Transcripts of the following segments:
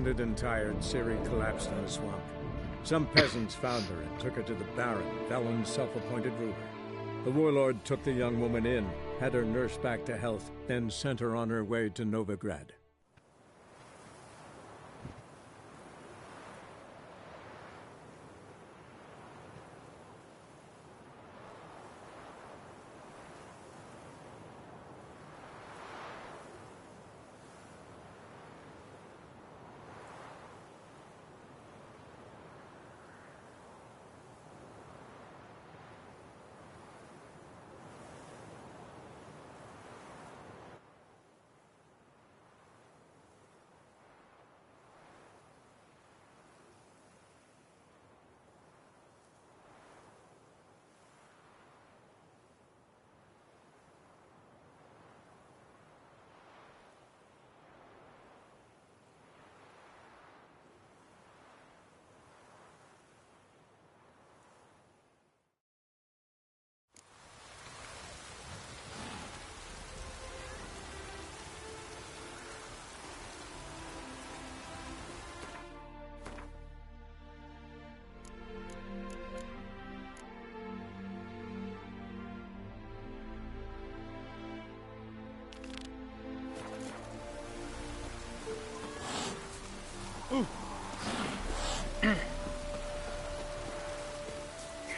wounded and tired, Ciri collapsed in the swamp. Some peasants found her and took her to the Baron, Valen's self-appointed ruler. The warlord took the young woman in, had her nursed back to health, then sent her on her way to Novigrad.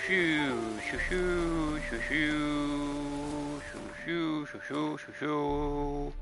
Shoo, shoo, shoo, shoo, shoo, shoo, shoo, shoo, shoo, shoo.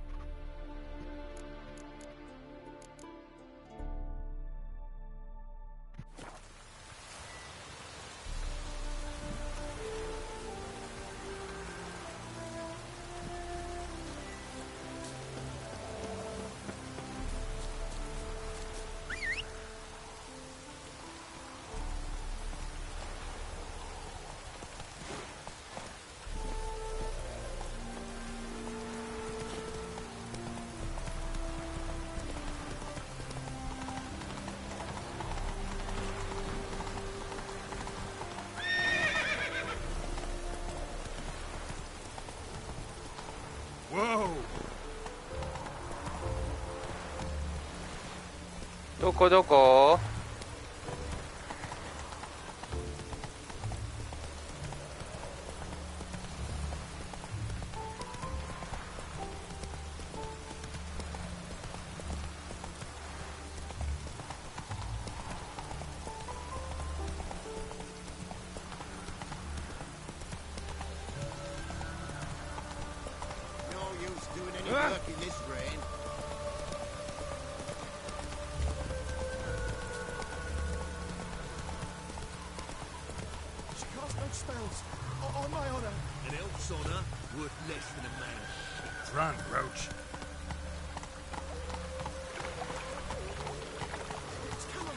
どこどこ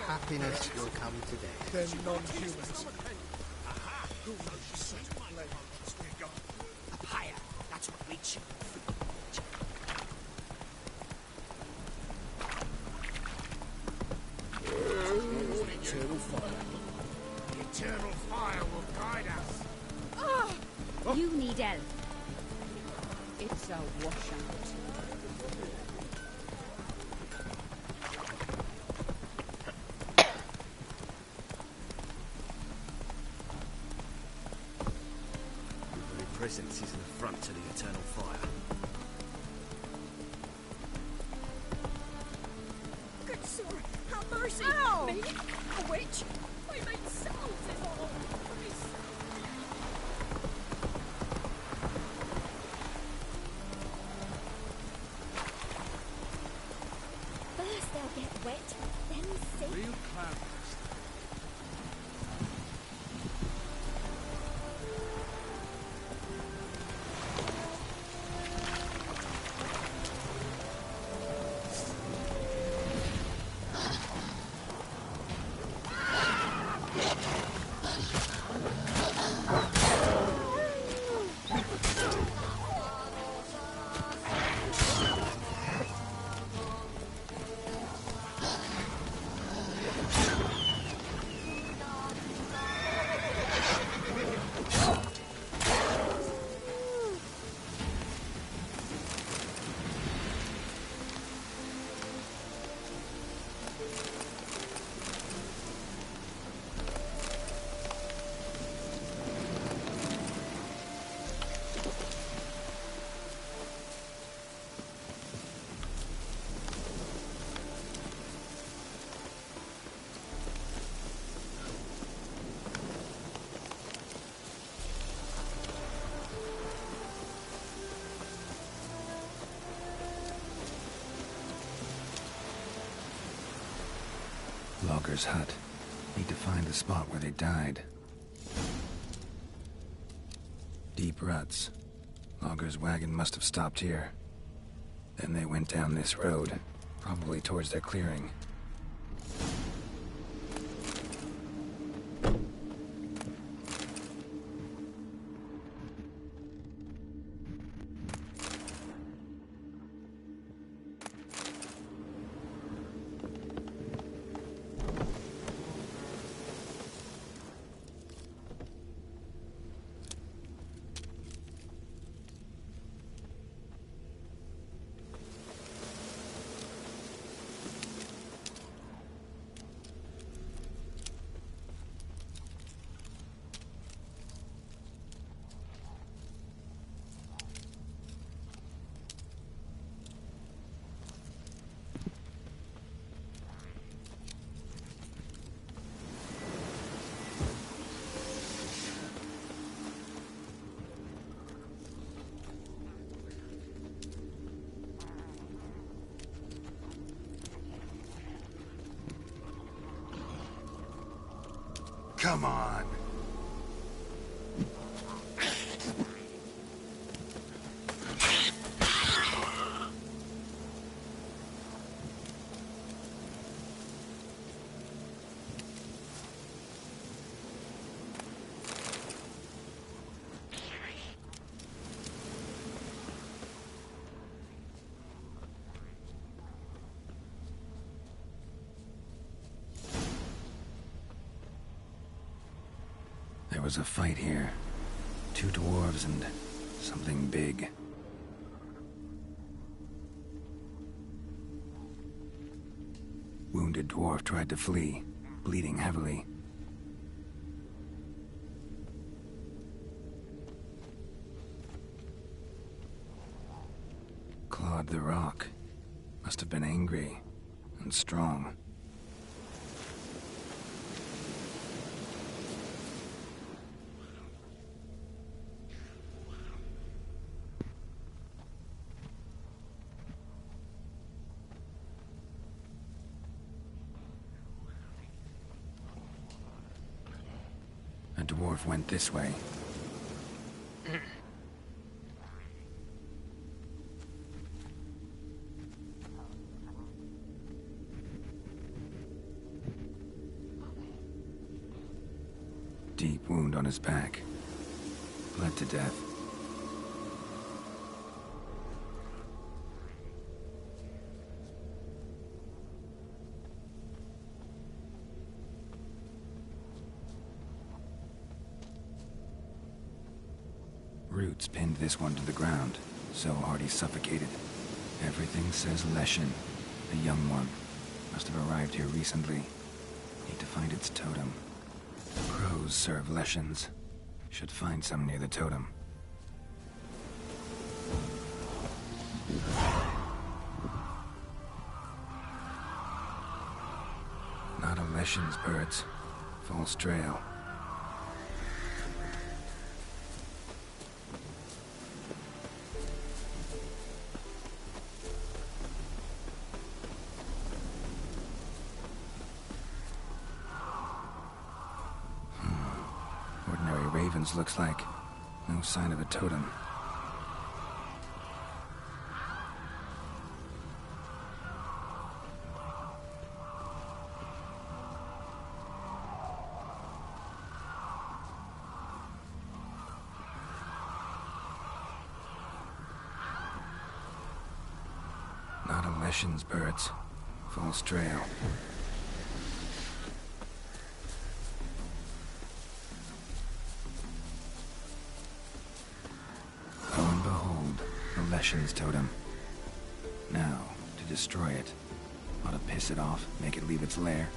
？Happiness will come today. They're non-humans. Up higher. That's what we choose. Eternal fire. The eternal fire will guide us. Oh, you need help. It's a washout. Presence is an affront to the eternal fire. Good sir, have mercy! Ow! Me? A witch? I made sounds is all! First they'll get wet, then sick. Real clown. Logger's hut. Need to find the spot where they died. Deep ruts. Logger's wagon must have stopped here. Then they went down this road, probably towards their clearing. Come on. There was a fight here. 2 dwarves and something big. Wounded dwarf tried to flee, bleeding heavily. Clawed the rock. Must have been angry and strong. A dwarf went this way. Deep wound on his back. Bled to death. Roots pinned this one to the ground, so hard he suffocated. Everything says Leshen, the young one. Must have arrived here recently. Need to find its totem. Crows serve Leshens. Should find some near the totem. Not a Leshen's birds. False trail. Ravens looks like. No sign of a totem. Not a Leshen's birds. False trail. Leshen's totem. Now, to destroy it. Ought to piss it off, make it leave its lair.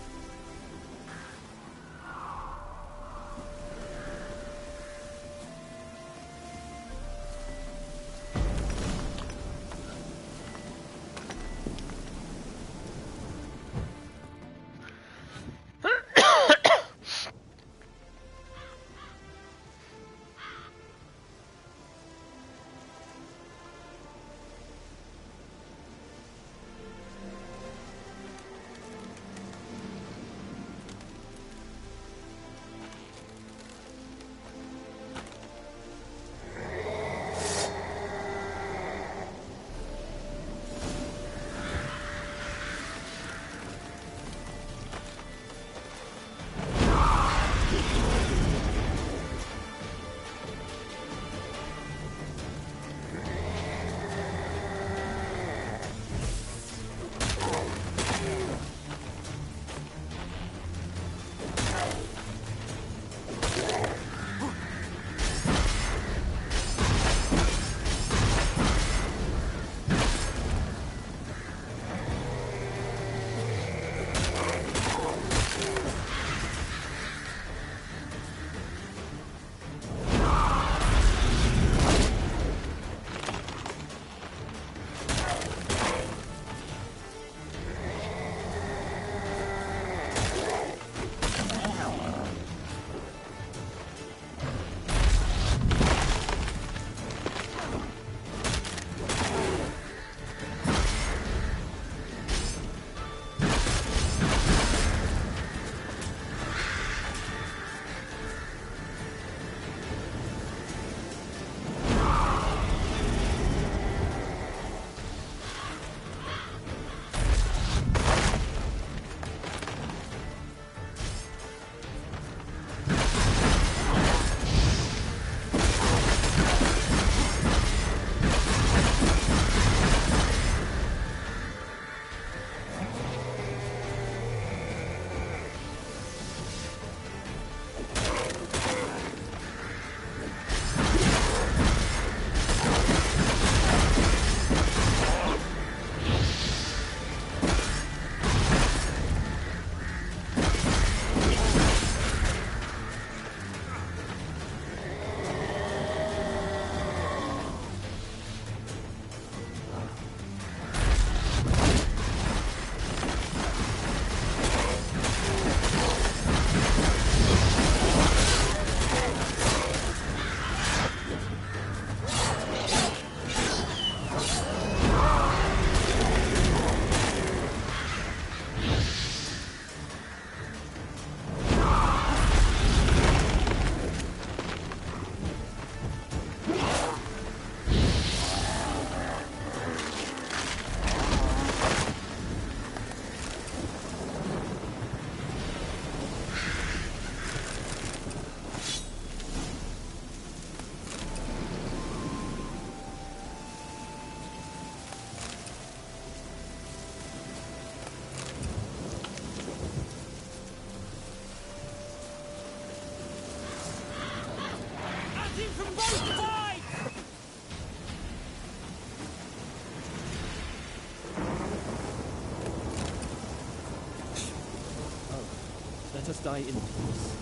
Rest die in peace.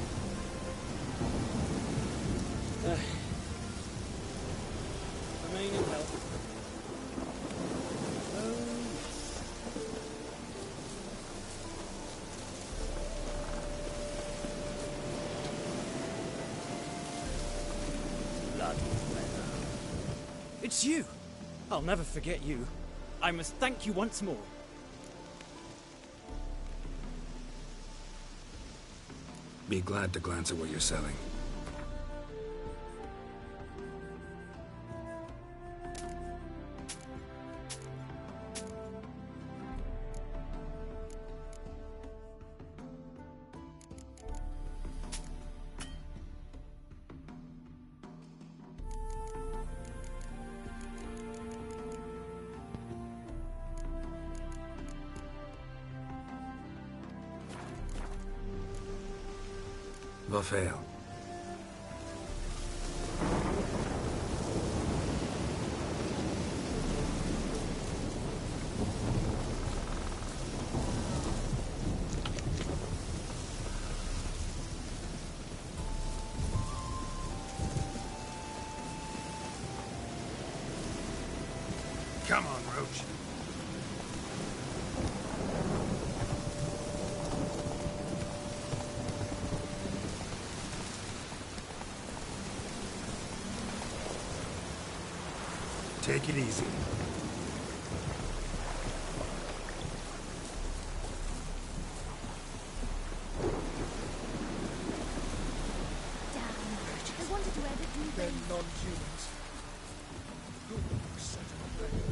Remain in health. Bloody weather. It's you! I'll never forget you. I must thank you once more. Be glad to glance at what you're selling. Fail. Come on, Roach. Take it easy. Damn. I wanted to edit you. They're non-humans. Good set of records.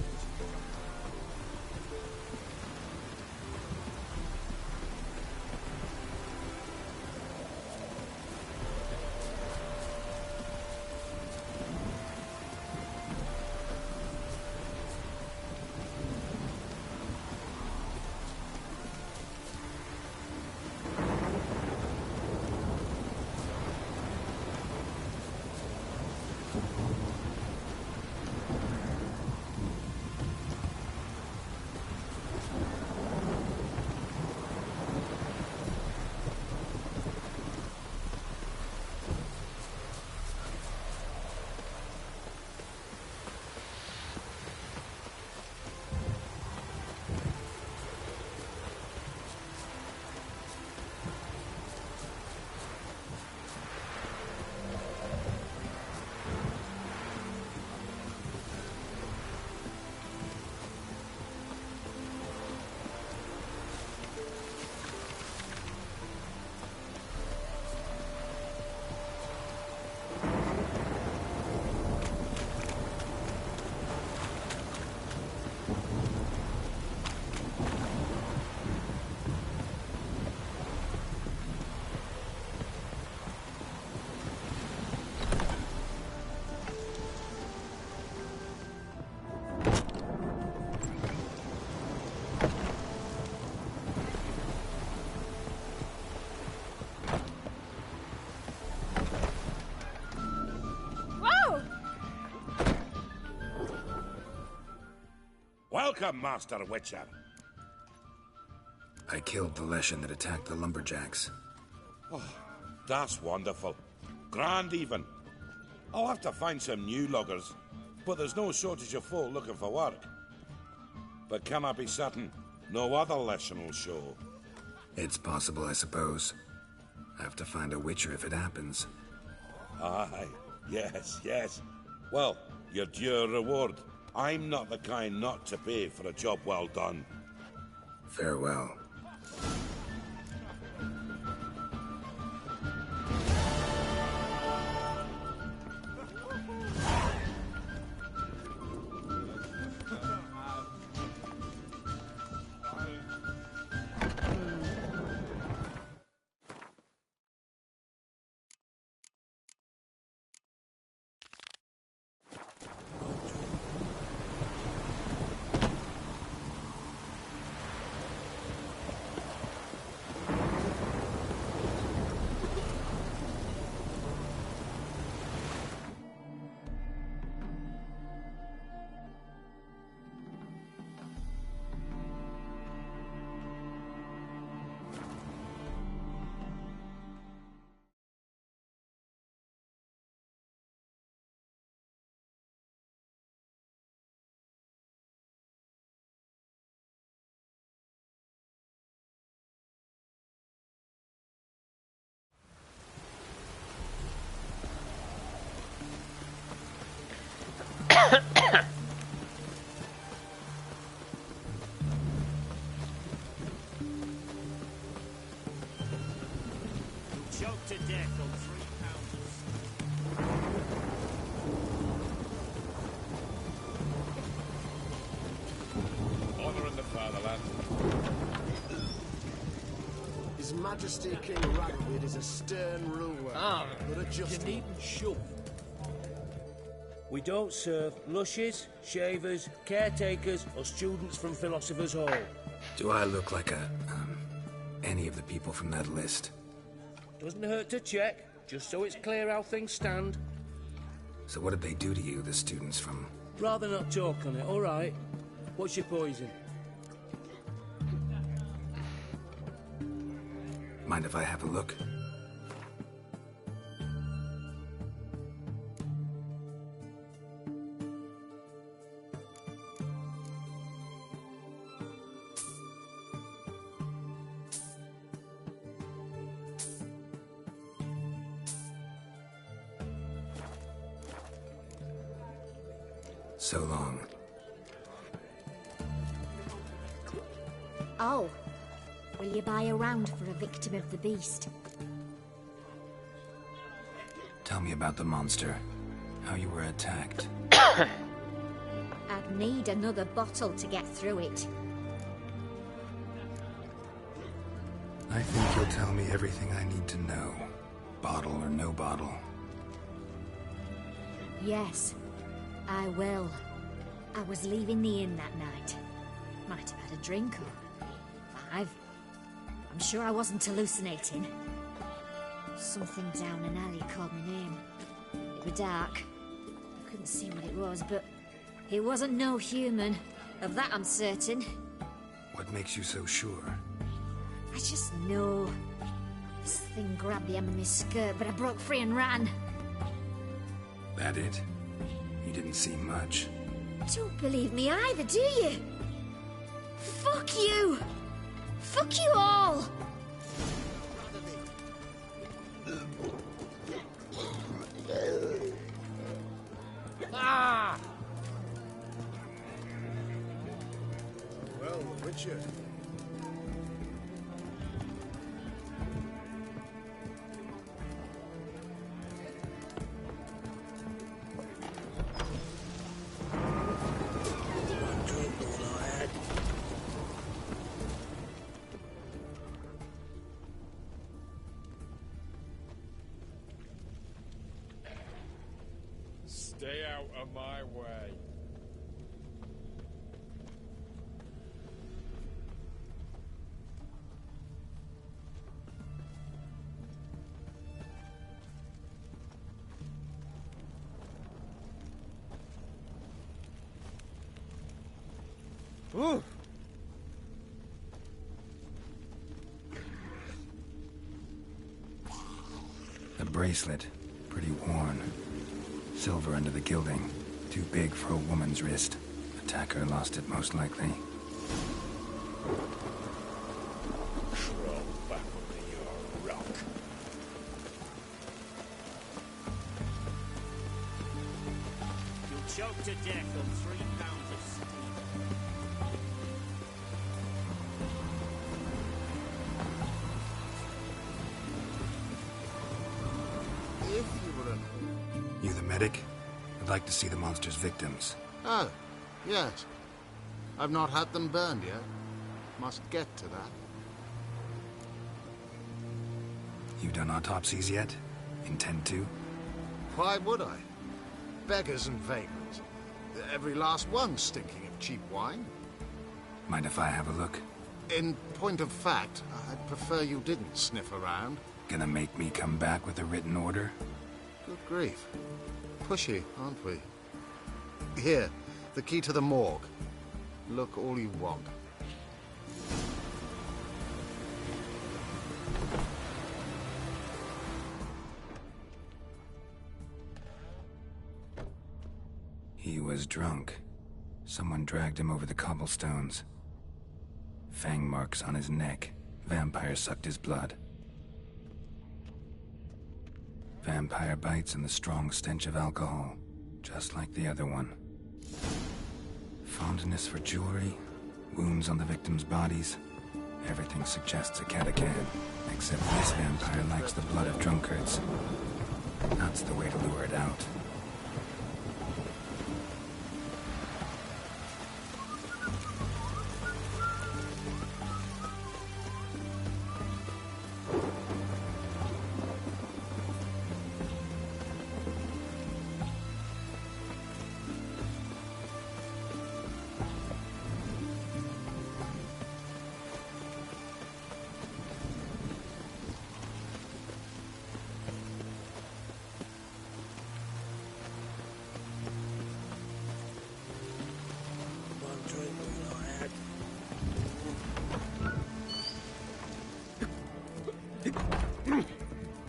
Welcome, Master Witcher. I killed the Leshen that attacked the lumberjacks. Oh, that's wonderful. Grand even. I'll have to find some new loggers, but there's no shortage of folk looking for work. But can I be certain no other Leshen will show? It's possible, I suppose. I have to find a Witcher if it happens. Aye, yes. Well, your due reward. I'm not the kind not to pay for a job well done. Farewell. Choked to death on 3 pounds. Honor in the fatherland. His Majesty King Ragnvid is a stern ruler, but a just one. Needn't show. We don't serve lushes, shavers, caretakers, or students from Philosopher's Hall. Do I look like any of the people from that list? Doesn't hurt to check, just so it's clear how things stand. So what did they do to you, the students from... Rather not talk on it, all right? What's your poison? Mind if I have a look? So long. Oh. Will you buy a round for a victim of the beast? Tell me about the monster. How you were attacked. I'd need another bottle to get through it. I think you'll tell me everything I need to know. Bottle or no bottle. Yes, I will. I was leaving the inn that night. Might have had a drink or 5. I'm sure I wasn't hallucinating. Something down an alley called my name. It was dark. I couldn't see what it was, but it wasn't no human. Of that I'm certain. What makes you so sure? I just know. This thing grabbed the hem of my skirt, but I broke free and ran. That it? You didn't see much. Don't believe me either, do you? Fuck you! Fuck you all! Ah! Well, Richard. Stay out of my way. Ooh. A bracelet. Pretty worn. Silver under the gilding. Too big for a woman's wrist. Attacker lost it, most likely. Crawl back under your rock. You'll choke to death on 3 pounds of steam. If you were an... You the medic? I'd like to see the monster's victims. Oh, yes. I've not had them burned yet. Must get to that. You've done autopsies yet? Intend to? Why would I? Beggars and vagrants. Every last one stinking of cheap wine. Mind if I have a look? In point of fact, I'd prefer you didn't sniff around. Gonna make me come back with a written order? Good grief. Pushy, aren't we? Here, the key to the morgue. Look all you want. He was drunk. Someone dragged him over the cobblestones. Fang marks on his neck. Vampire sucked his blood. Vampire bites and the strong stench of alcohol, just like the other one. Fondness for jewelry, wounds on the victims' bodies. Everything suggests a catachan, except this vampire likes the blood of drunkards. That's the way to lure it out.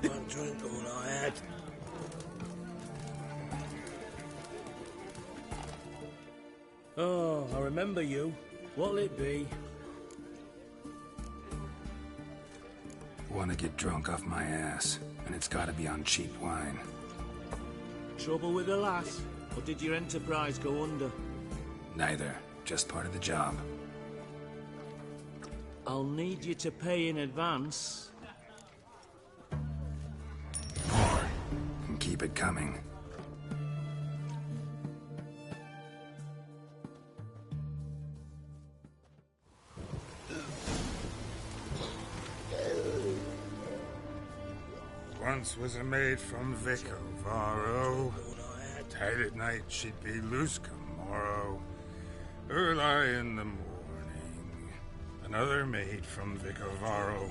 One drink all I had. Oh, I remember you. What'll it be? Want to get drunk off my ass, and it's gotta be on cheap wine. Trouble with the lass? Or did your enterprise go under? Neither. Just part of the job. I'll need you to pay in advance. Or can keep it coming. Once was a maid from Vic of Varro. Tight at night she'd be loose come morrow. Early in the morning, another maid from Vic of Varro.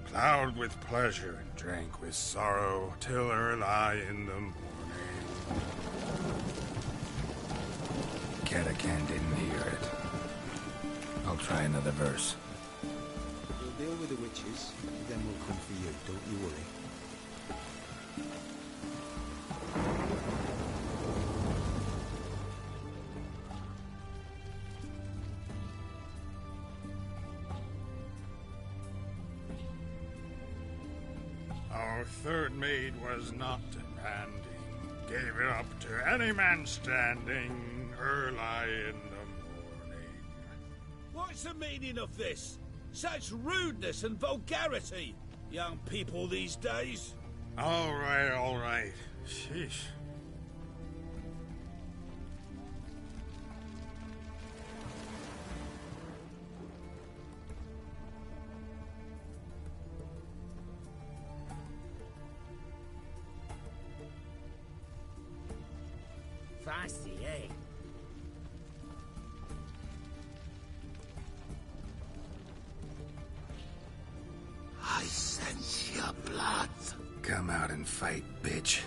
Plowed with pleasure and drank with sorrow till early in the morning. Catachan didn't hear it. I'll try another verse. We'll deal with the witches, then we'll come for you, don't you worry. Our third maid was not demanding, gave it up to any man standing early in the morning. What's the meaning of this? Such rudeness and vulgarity, young people these days. All right. Sheesh. Fancy, eh? I sense your blood. Come out and fight, bitch.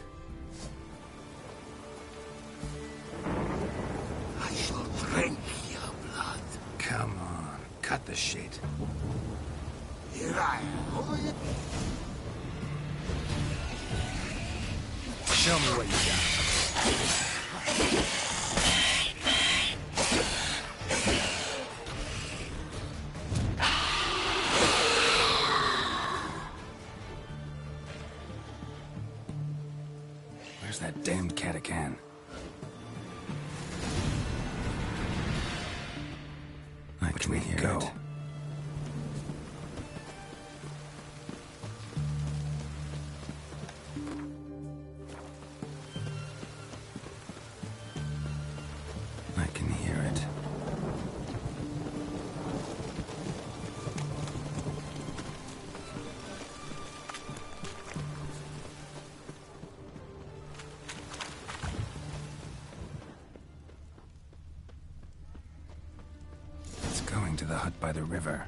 I shall drink your blood. Come on, cut the shit. Here I am. Show me what you got. Where's that damned catachan? Which way to go? I can hear it. It's going to the hut by the river.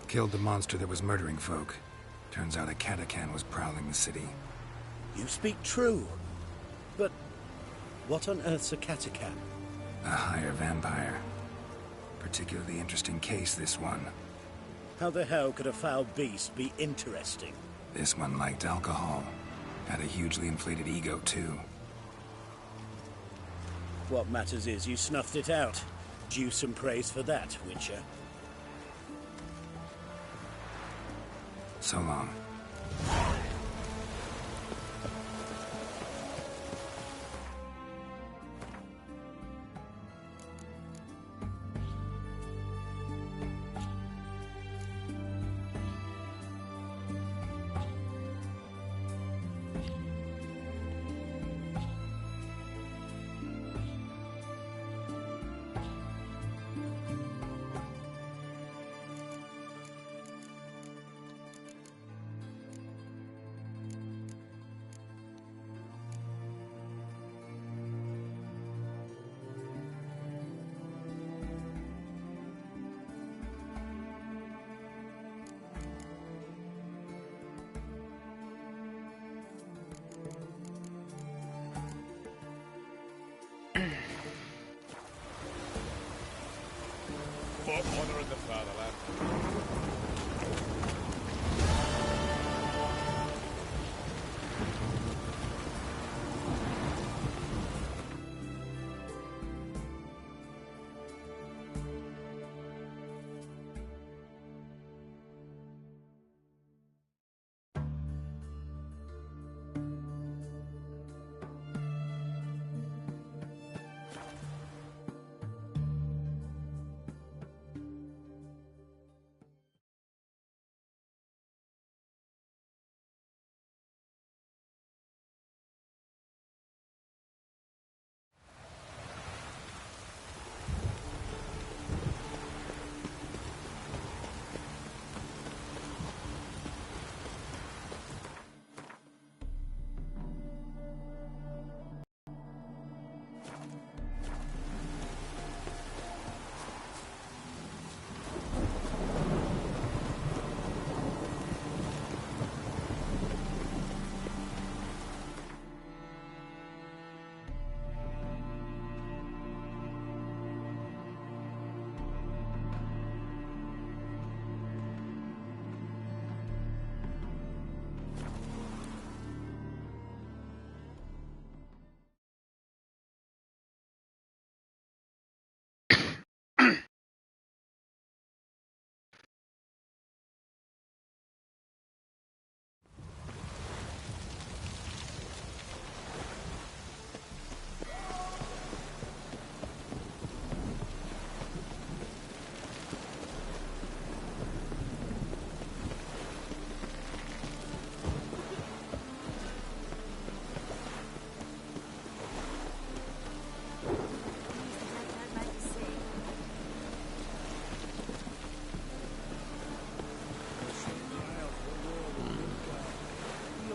Killed the monster that was murdering folk. Turns out a Katakan was prowling the city. You speak true. But what on earth's a Katakan? A higher vampire. Particularly interesting case, this one. How the hell could a foul beast be interesting? This one liked alcohol. Had a hugely inflated ego, too. What matters is you snuffed it out. Due some praise for that, Witcher. So long. For honouring the fatherland.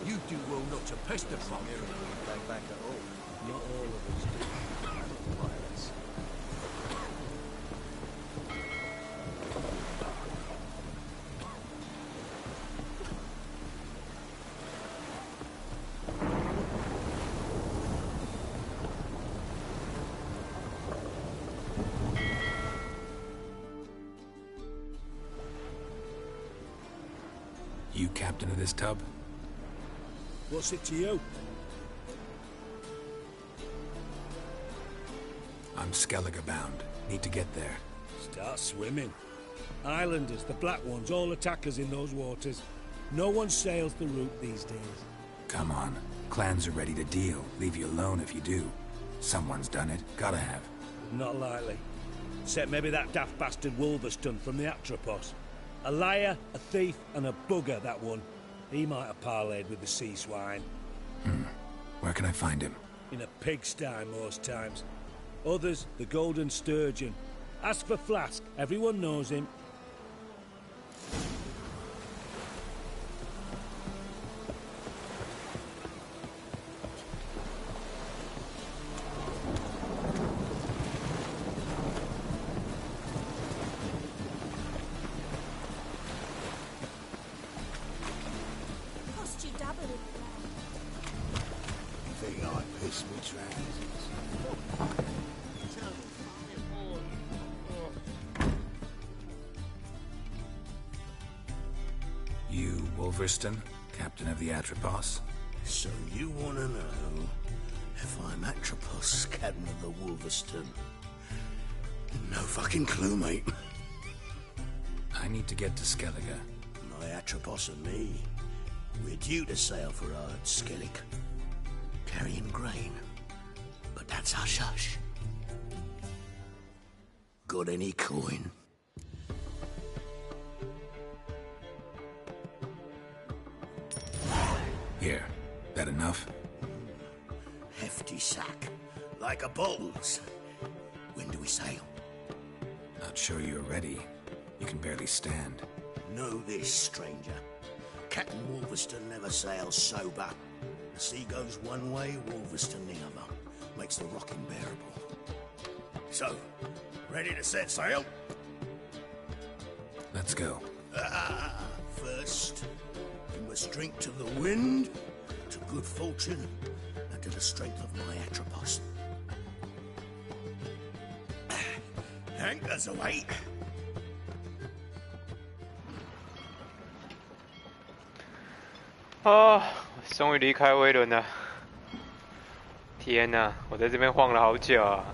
You do well not to pester from here. Back at all. Not all of us do. Violence. You captain of this tub? What's it to you? I'm Skellige bound. Need to get there. Start swimming. Islanders, the black ones, all attackers in those waters. No one sails the route these days. Come on. Clans are ready to deal. Leave you alone if you do. Someone's done it. Gotta have. Not likely. Except maybe that daft bastard Wolverston from the Atropos. A liar, a thief, and a bugger, that one. He might have parlayed with the sea swine. Where can I find him? In a pigsty most times. Others, the Golden Sturgeon. Ask for Flask. Everyone knows him. You, Wolverston, captain of the Atropos? So you want to know if I'm Atropos, captain of the Wolverston? No fucking clue, mate. I need to get to Skellige. My Atropos and me, we're due to sail for Ard Skellig, carrying grain. But that's hush-hush. Got any coin? Here. That enough? Hefty sack. Like a bull's. When do we sail? Not sure you're ready. You can barely stand. Know this, stranger. Captain Wolverston never sails sober. The sea goes one way, Wolverston the other. Makes the rocking bearable. So, ready to set sail? Let's go. First, we must drink to the wind, to good fortune, and to the strength of my Atropos. Anchors away. 啊，终于离开威伦了！天哪，我在这边晃了好久啊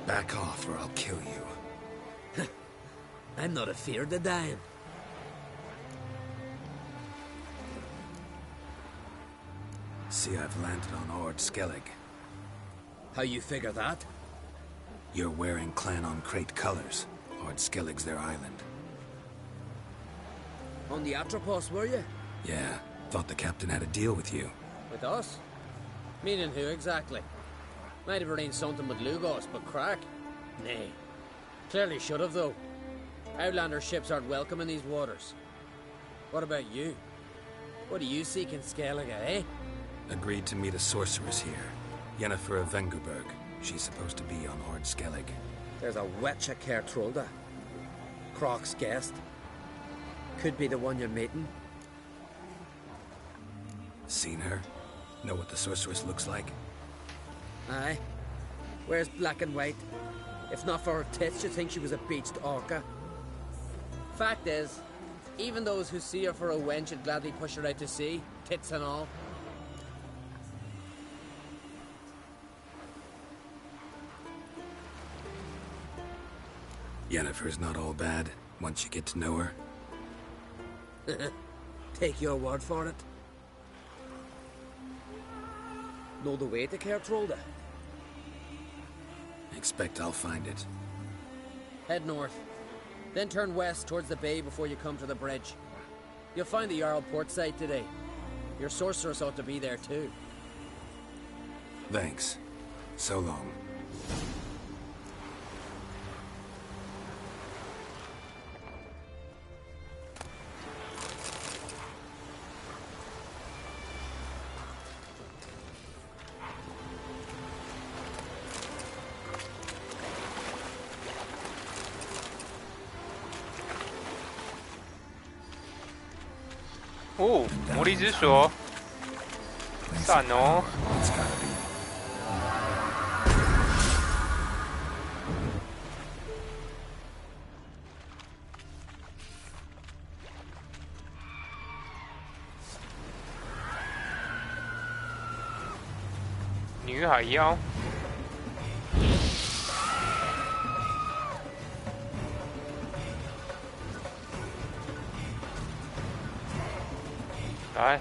！Back off or I'll kill you. I'm not afeard of dying. See, I've landed on Ord Skellig. How you figure that? You're wearing Clan on Crate colors. Ord Skellig's their island. On the Atropos, were you? Yeah, Thought the captain had a deal with you. With us? Meaning who exactly? Might have arranged something with Lugos, but crack? Nay. Clearly should have, though. Outlander ships aren't welcome in these waters. What about you? What do you seek in Skellige, eh? Agreed to meet a sorceress here. Yennefer of Vengerberg. She's supposed to be on Ord Skellig. There's a wetcha Kertrolda. Croc's guest. Could be the one you're meeting. Seen her? Know what the sorceress looks like? Aye. Wears black and white. If not for her tits, you'd think she was a beached orca. Fact is, even those who see her for a wench would gladly push her out to sea, tits and all. Yennefer's not all bad, once you get to know her. Take your word for it. Know the way to Kertrolda? Expect I'll find it. Head north. Then turn west towards the bay before you come to the bridge. You'll find the Jarl port site today. Your sorceress ought to be there too. Thanks. So long.哦，魔力之锁，赞哦！ It's gotta be. 女海妖。 来，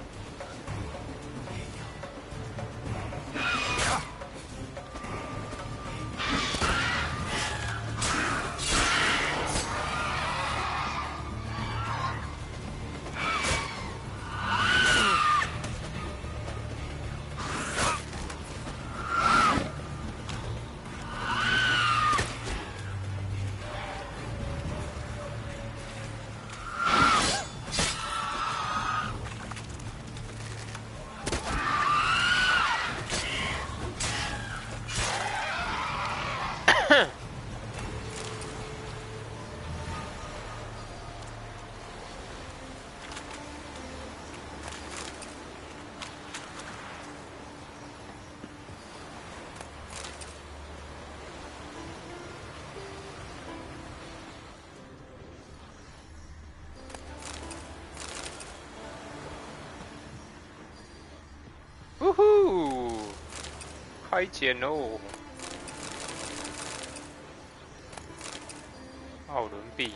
呜呼，开捡喽！奥伦币。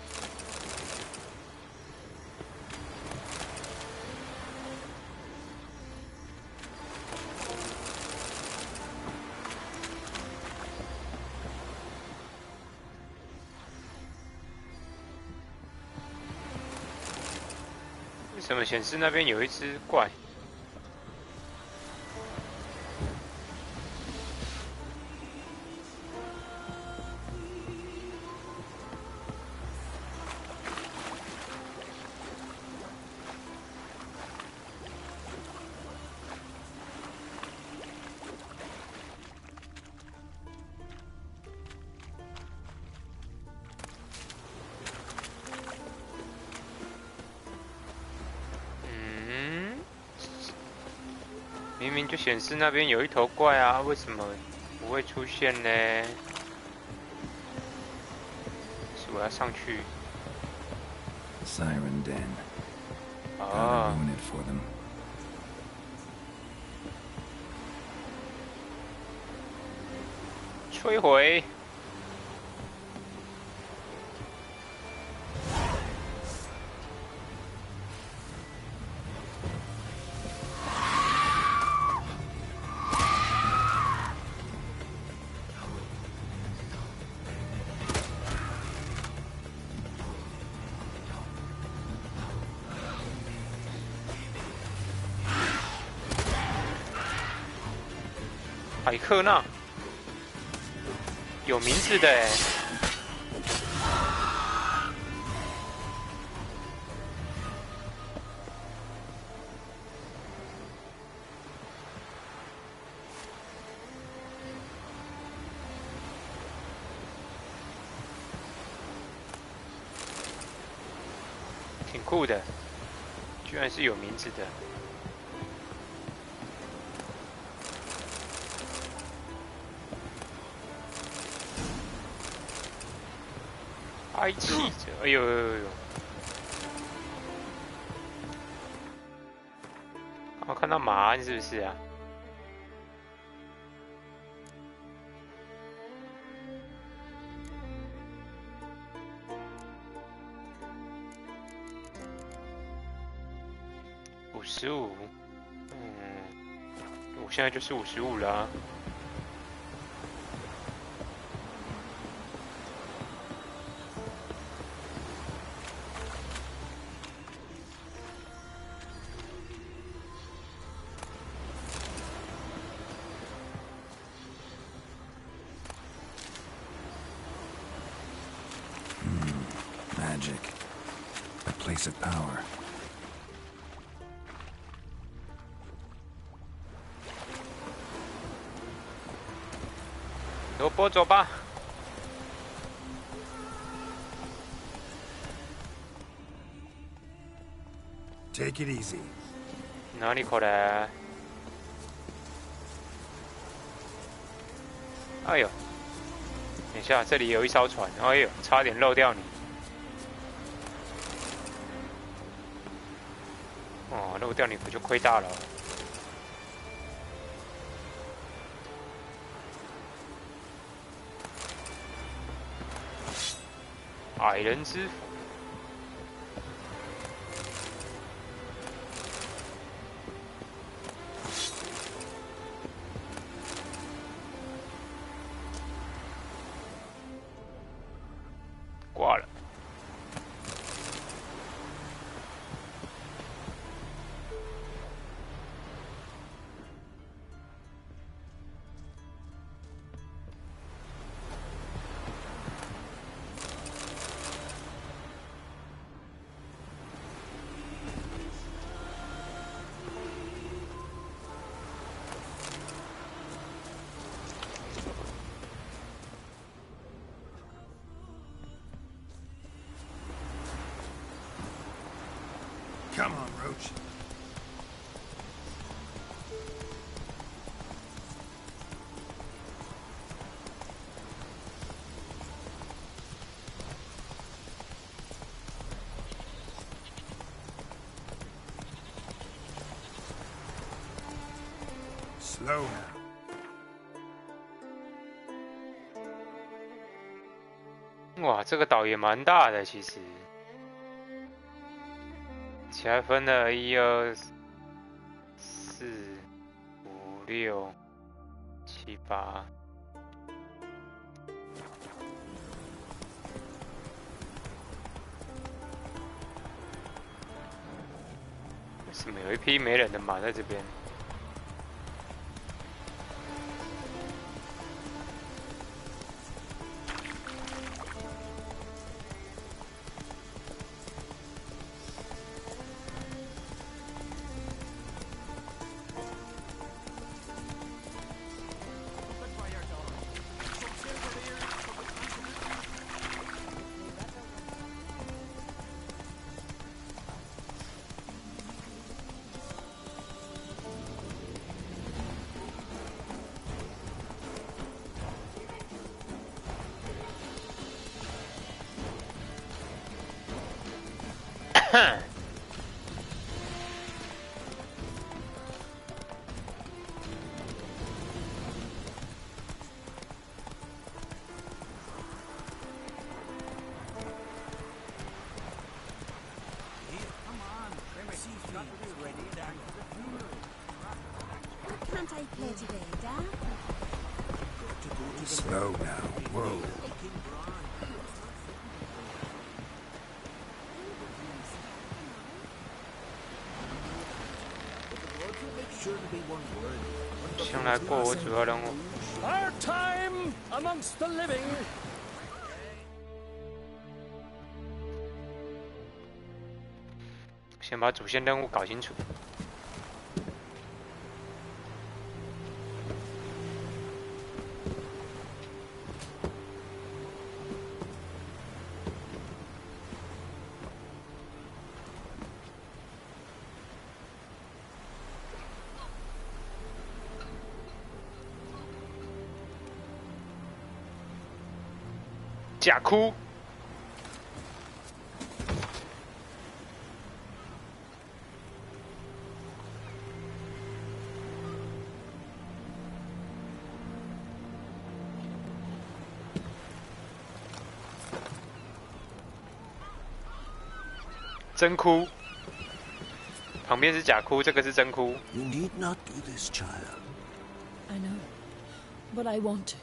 为什么显示那边有一只怪？明明就显示那边有一头怪啊，为什么不会出现呢？是我要上去。Siren Den. 哦。 Ruin it for them. 摧毁。 Got 海克纳，有名字的哎。挺酷的，居然是有名字的。哀泣者，哎呦呦呦呦！我看到马鞍是不是啊？55，我现在就是55了啊。Magic. A place of power. 萝卜走吧。Take it easy. 哪里过来？哎呦，等一下，这里有一艘船，哎呦，差点漏掉你。哦，漏掉你不就亏大了？矮人之斧。挂了。Come on, Roach. Slow now. 哇，这个岛也蛮大的，其实。起来分了1、2、4、5、6、7、8。为什么有一匹没人的马在这边？Can't I play today, Dad? Slow now. Whoa. Make sure to be one word. 先来过我主要任务。 Our time amongst the living. 先把主线任务搞清楚。假哭。 真哭，旁边是假哭，这个是真哭。 You need not do this, child. I know, but I want to.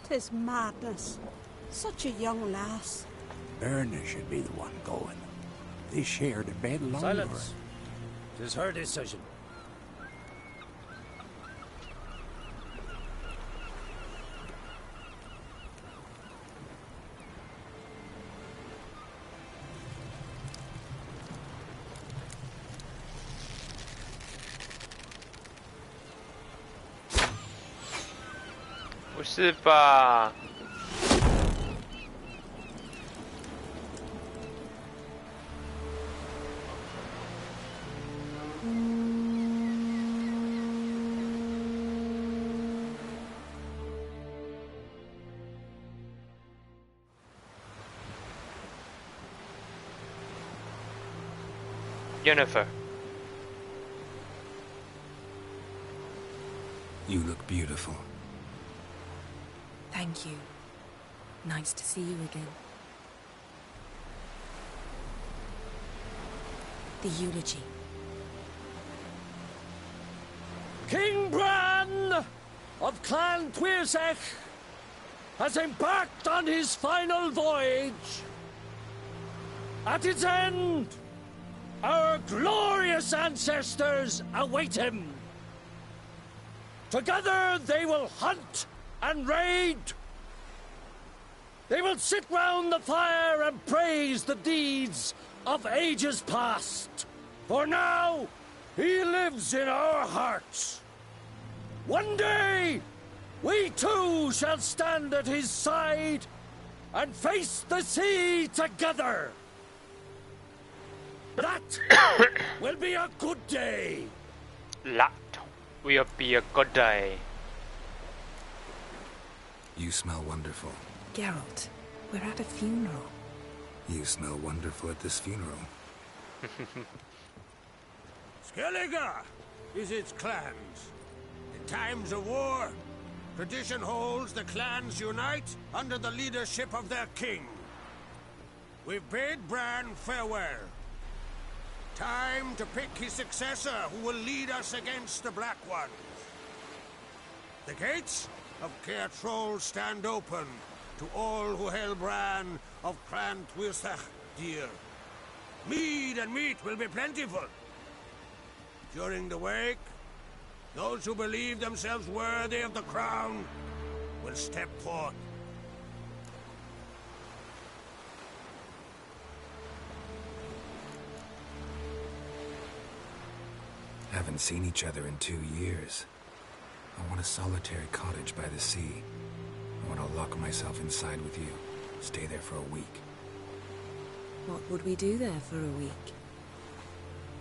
'Tis madness. Such a young lass. Erna should be the one going. They shared a bed longer. Silence. 'Tis her decision. "不是吧？ Jennifer. You look beautiful. Thank you. Nice to see you again. The eulogy. King Bran of Clan Twirsech has embarked on his final voyage. At its end, our glorious ancestors await him. Together they will hunt and raid. They will sit round the fire and praise the deeds of ages past. For now, he lives in our hearts. One day, we too shall stand at his side and face the sea together. That will be a good day. That will be a good day. You smell wonderful. Geralt, we're at a funeral. You smell wonderful at this funeral. Skellige is its clans. In times of war, tradition holds the clans unite under the leadership of their king. We've bade Bran farewell. Time to pick his successor who will lead us against the Black Ones. The gates of Caer Troll stand open to all who held Bran of Clan Twirsech dear. Mead and meat will be plentiful. During the wake, those who believe themselves worthy of the crown will step forth. Haven't seen each other in 2 years. I want a solitary cottage by the sea. I want to lock myself inside with you. Stay there for a week. What would we do there for a week?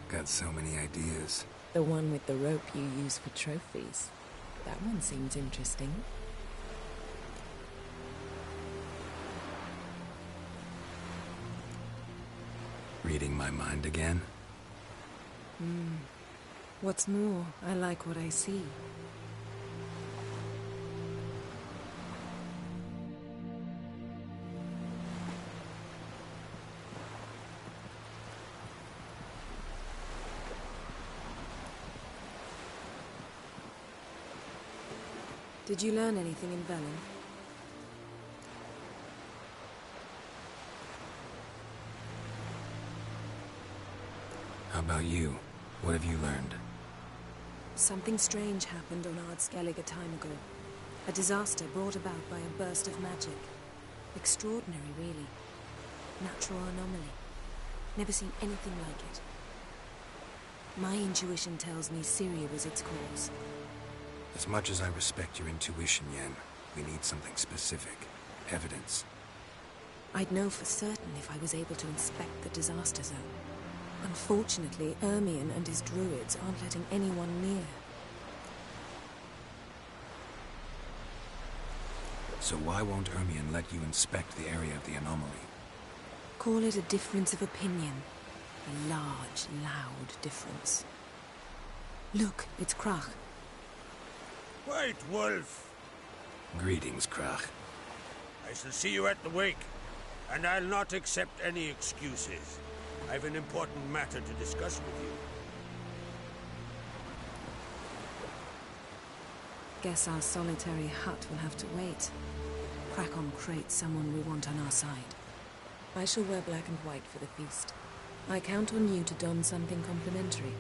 Got so many ideas. The one with the rope you use for trophies. That one seems interesting. Reading my mind again? What's more, I like what I see. Did you learn anything in Velen? How about you? What have you learned? Something strange happened on Ardskellig a time ago. A disaster brought about by a burst of magic. Extraordinary, really. Natural anomaly. Never seen anything like it. My intuition tells me Syria was its cause. As much as I respect your intuition, Yen, we need something specific. Evidence. I'd know for certain if I was able to inspect the disaster zone. Unfortunately, Ermion and his druids aren't letting anyone near. So why won't Ermion let you inspect the area of the anomaly? Call it a difference of opinion. A large, loud difference. Look, it's Krach. White Wolf! Greetings, Krach. I shall see you at the wake, and I'll not accept any excuses. I've an important matter to discuss with you. Guess our solitary hut will have to wait. Crack on crate someone we want on our side. I shall wear black and white for the feast. I count on you to don something complimentary.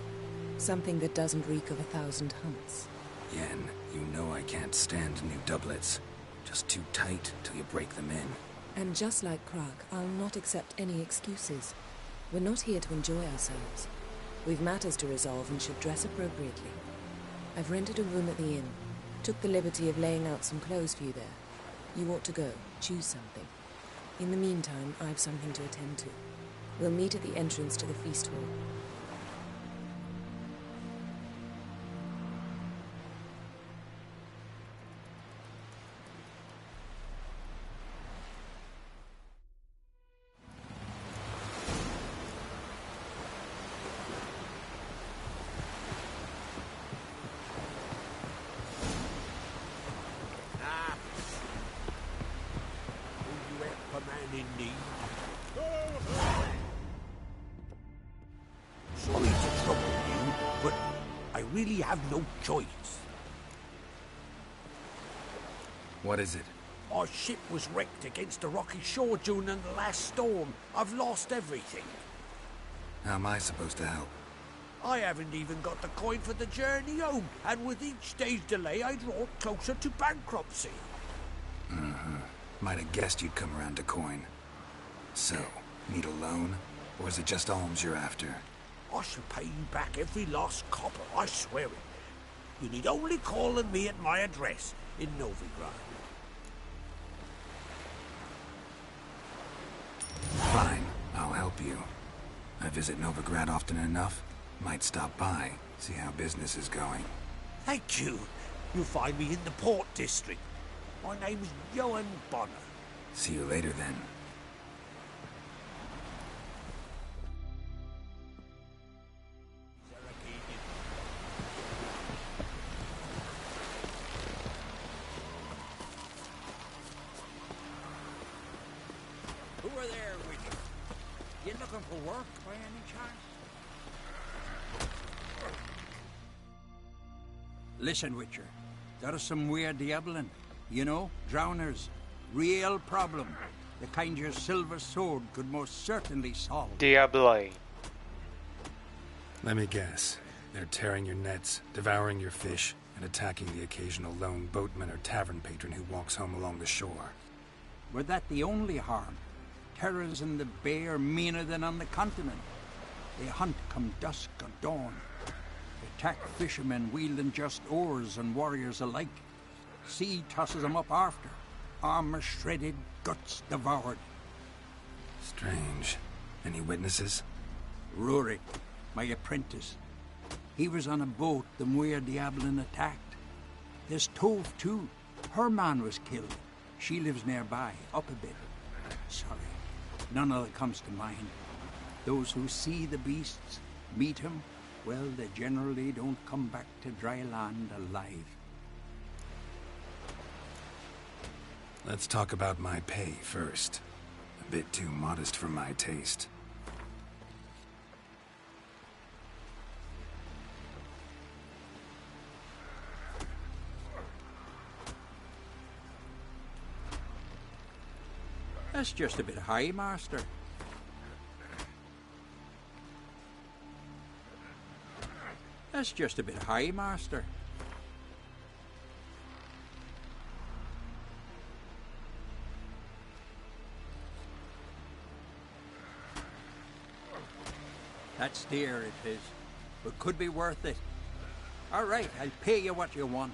Something that doesn't reek of 1,000 hunts. Yen, you know I can't stand new doublets. Just too tight till you break them in. And just like Krag, I'll not accept any excuses. We're not here to enjoy ourselves. We've matters to resolve and should dress appropriately. I've rented a room at the inn. Took the liberty of laying out some clothes for you there. You ought to go. Choose something. In the meantime, I've something to attend to. We'll meet at the entrance to the feast hall. Sorry to trouble you, but I really have no choice. What is it? Our ship was wrecked against a rocky shore during the last storm. I've lost everything. How am I supposed to help? I haven't even got the coin for the journey home, and with each day's delay, I draw closer to bankruptcy. Might have guessed you'd come around to coin. So, need a loan? Or is it just alms you're after? I shall pay you back every last copper, I swear it. You need only call on me at my address in Novigrad. Fine, I'll help you. I visit Novigrad often enough. Might stop by, see how business is going. Thank you. You'll find me in the Port District. My name's Johan Bonner. See you later then. Who are there with you? You looking for work by any chance? Listen, Witcher. There is some weird diabling. You know, drowners. Real problem. The kind your silver sword could most certainly solve. Diablo. Let me guess. They're tearing your nets, devouring your fish, and attacking the occasional lone boatman or tavern patron who walks home along the shore. Were that the only harm? Terrors in the bay are meaner than on the continent. They hunt come dusk or dawn. Attack fishermen wielding just oars and warriors alike. Sea tosses them up after. Armor shredded, guts devoured. Strange. Any witnesses? Rurik, my apprentice. He was on a boat the Muir Diablin attacked. There's Tove, too. Her man was killed. She lives nearby, up a bit. Sorry, none of it comes to mind. Those who see the beasts, meet him, well, they generally don't come back to dry land alive. Let's talk about my pay first. A bit too modest for my taste. That's just a bit high, Master. That's just a bit high, Master. That's dear, it is, but could be worth it. All right, I'll pay you what you want.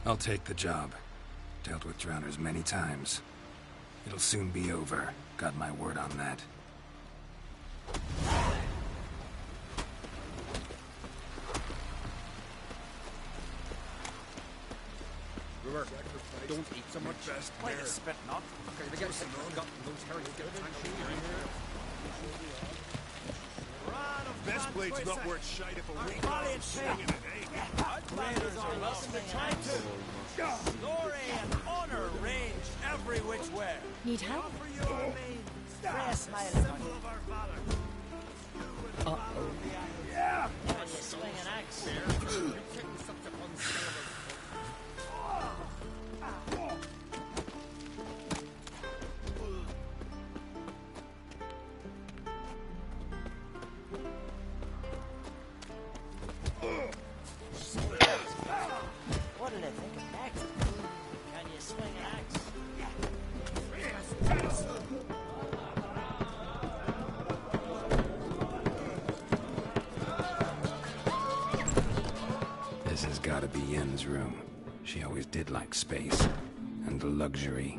I'll take the job. Dealt with drowners many times. It'll soon be over. Got my word on that. River, don't eat so much. Why you spit not? Okay, they get some got those hairy Best blade's not worth shite if a weak arm's swinging it, eh? Raiders are welcome to try to. Glory and honor range every which way. Need help? For your main stress, my symbol of our valor. Uh-oh. Yeah! Can you swing an axe? You take such a unstable. What do they think of next? Can you swing an axe? This has gotta be Yen's room. She always did like space. And the luxury.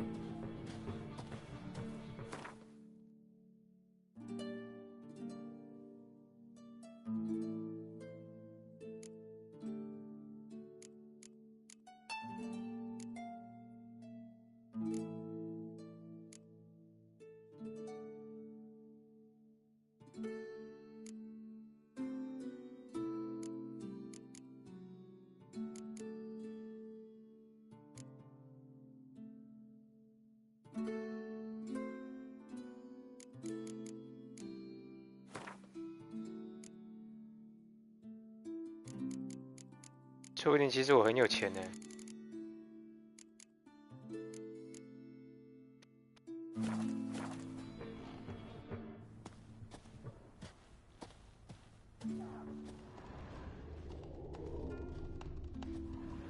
说不定其实我很有钱呢。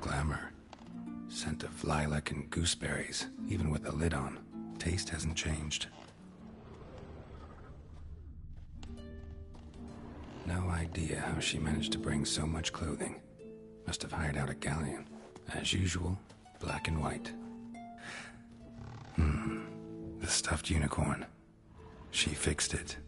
Glamour. Scent of lilac and gooseberries, even with the lid on. Taste hasn't changed. No idea how she managed to bring so much clothing. Must have hired out a galleon. As usual, black and white. The stuffed unicorn. She fixed it.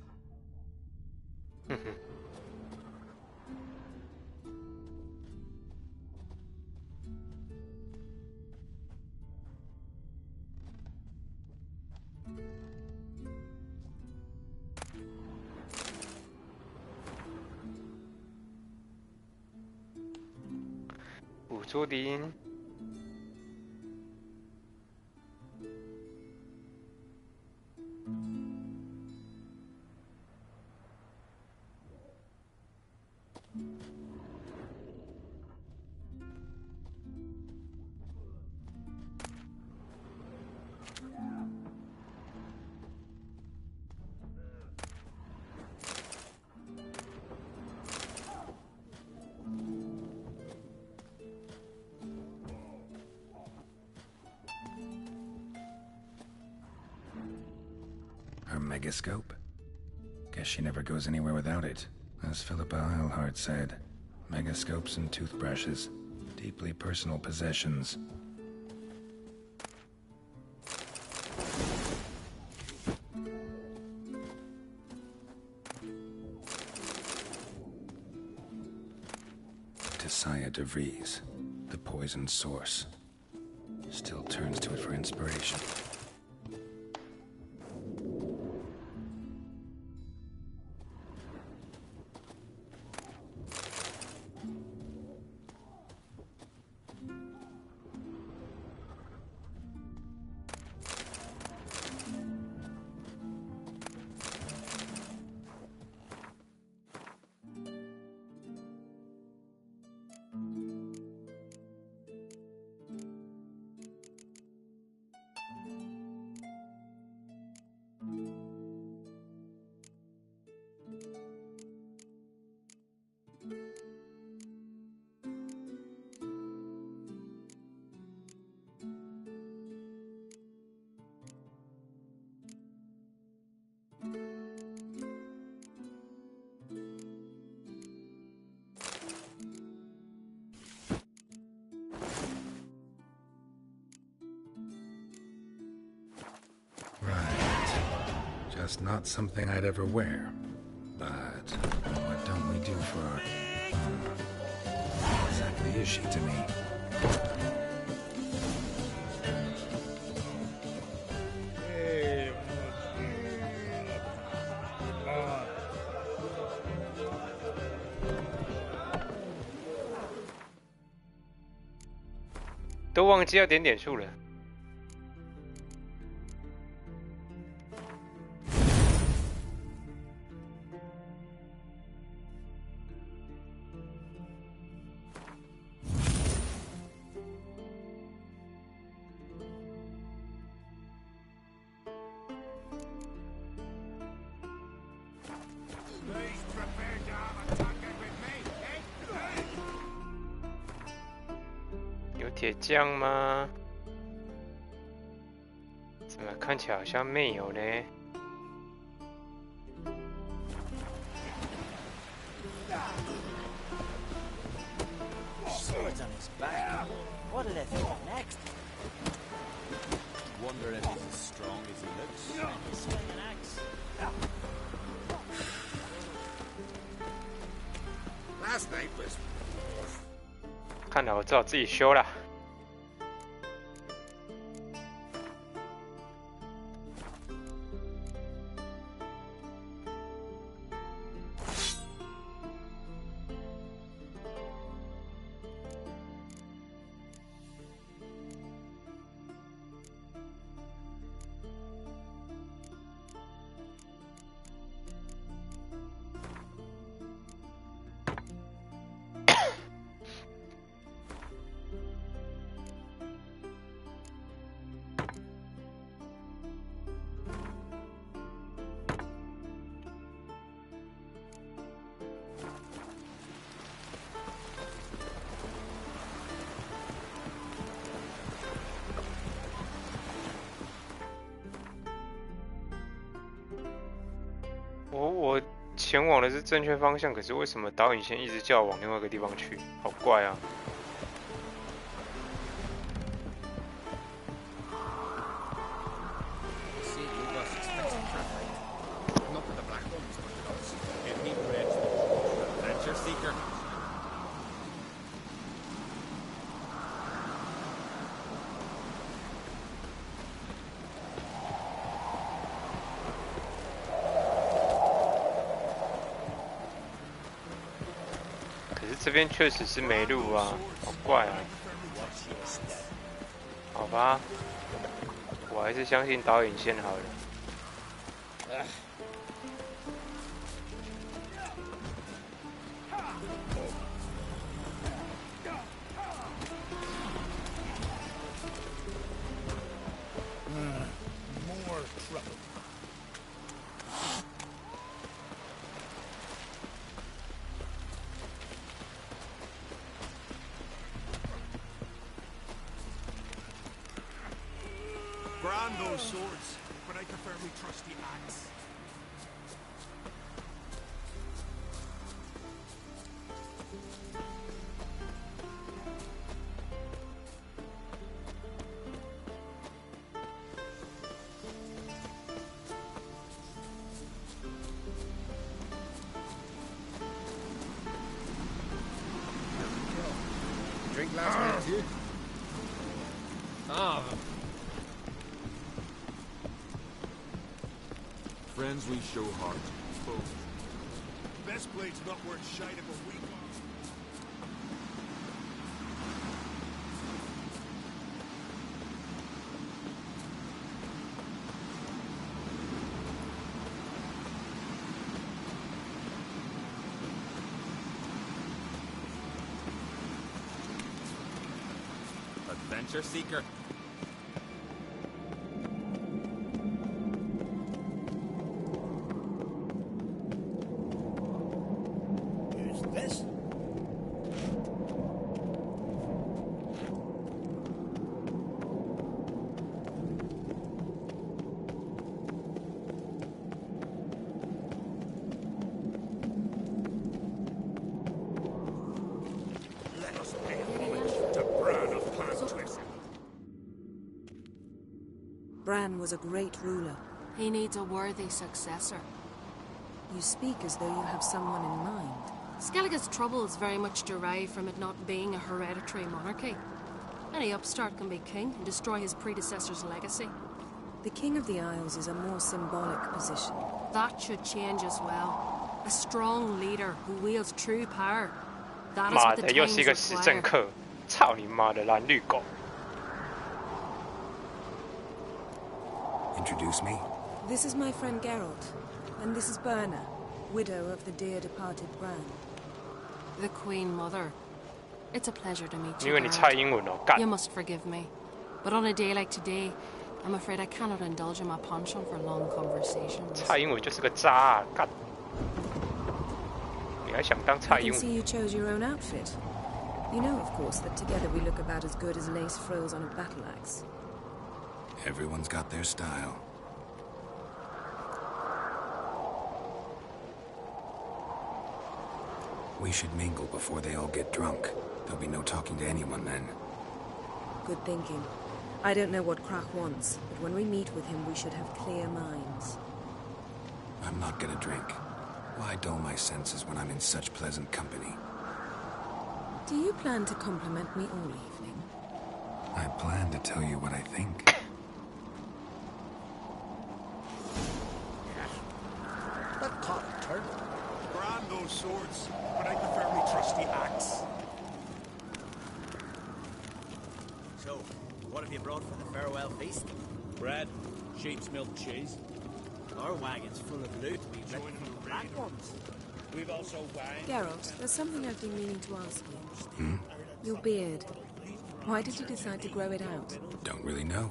捕捉敌音。Her megascope? Guess she never goes anywhere without it. As Philippa Eilhart said, megascopes and toothbrushes, deeply personal possessions. Tessia de Vries, the poisoned source. Still turns to it for inspiration. Just not something I'd ever wear. But what don't we do for our... What exactly is she to me?都忘记要点点数了。铁匠吗？怎么看起来好像没有呢？ Swords on his back. What do they think next? Wonder if he's as strong as he looks. And he'll swing an axe. Last night was. 看来我只好自己修了。我前往的是正确方向，可是为什么导引线一直叫我往另外一个地方去？好怪啊！ 这边确实是没路啊，好怪啊！好吧，我还是相信导引线好了。More trouble. Grand those swords, but I prefer my trusty axe. Drink last night, too? Ah. Friends we show heart. Foes. Best blade's not worth shite of a week. Adventure seeker. This? Let us pay homage to Bran of Clan Twist. Bran was a great ruler, He needs a worthy successor. You speak as though you have someone in mind. Skellige's troubles very much derive from it not being a hereditary monarchy. Any upstart can be king and destroy his predecessor's legacy. The King of the Isles is a more symbolic position. That should change as well. A strong leader who wields true power. That is 妈 what the 的，又 times 是一个时政 require. 课！操你妈的蓝绿狗！ Introduce me. This is my friend Geralt, and this is Berna, widow of the dear departed Bran. The Queen Mother. It's a pleasure to meet you. 因为你猜英文哦，干 You must forgive me, but on a day like today, I'm afraid I cannot indulge in my penchant for long conversations. 蔡英文就是个渣啊，干！你还想当 I 蔡 can 英 see 文？ you chose your own outfit. You know, of course, that together we look about as good as lace frills on a battle axe. Everyone's got their style. We should mingle before they all get drunk. There'll be no talking to anyone then. Good thinking. I don't know what Krach wants, but when we meet with him, we should have clear minds. I'm not gonna drink. Why dull my senses when I'm in such pleasant company? Do you plan to compliment me all evening? I plan to tell you what I think. That caught a turn. Grand those swords, but I prefer my trusty axe. So, what have you brought for the farewell feast? Bread, sheep's milk cheese. Our wagon's full of loot. We join the black ones. We've also wine. Geralt, there's something I've been meaning to ask you. Your beard. Why did you decide to grow it out? Don't really know.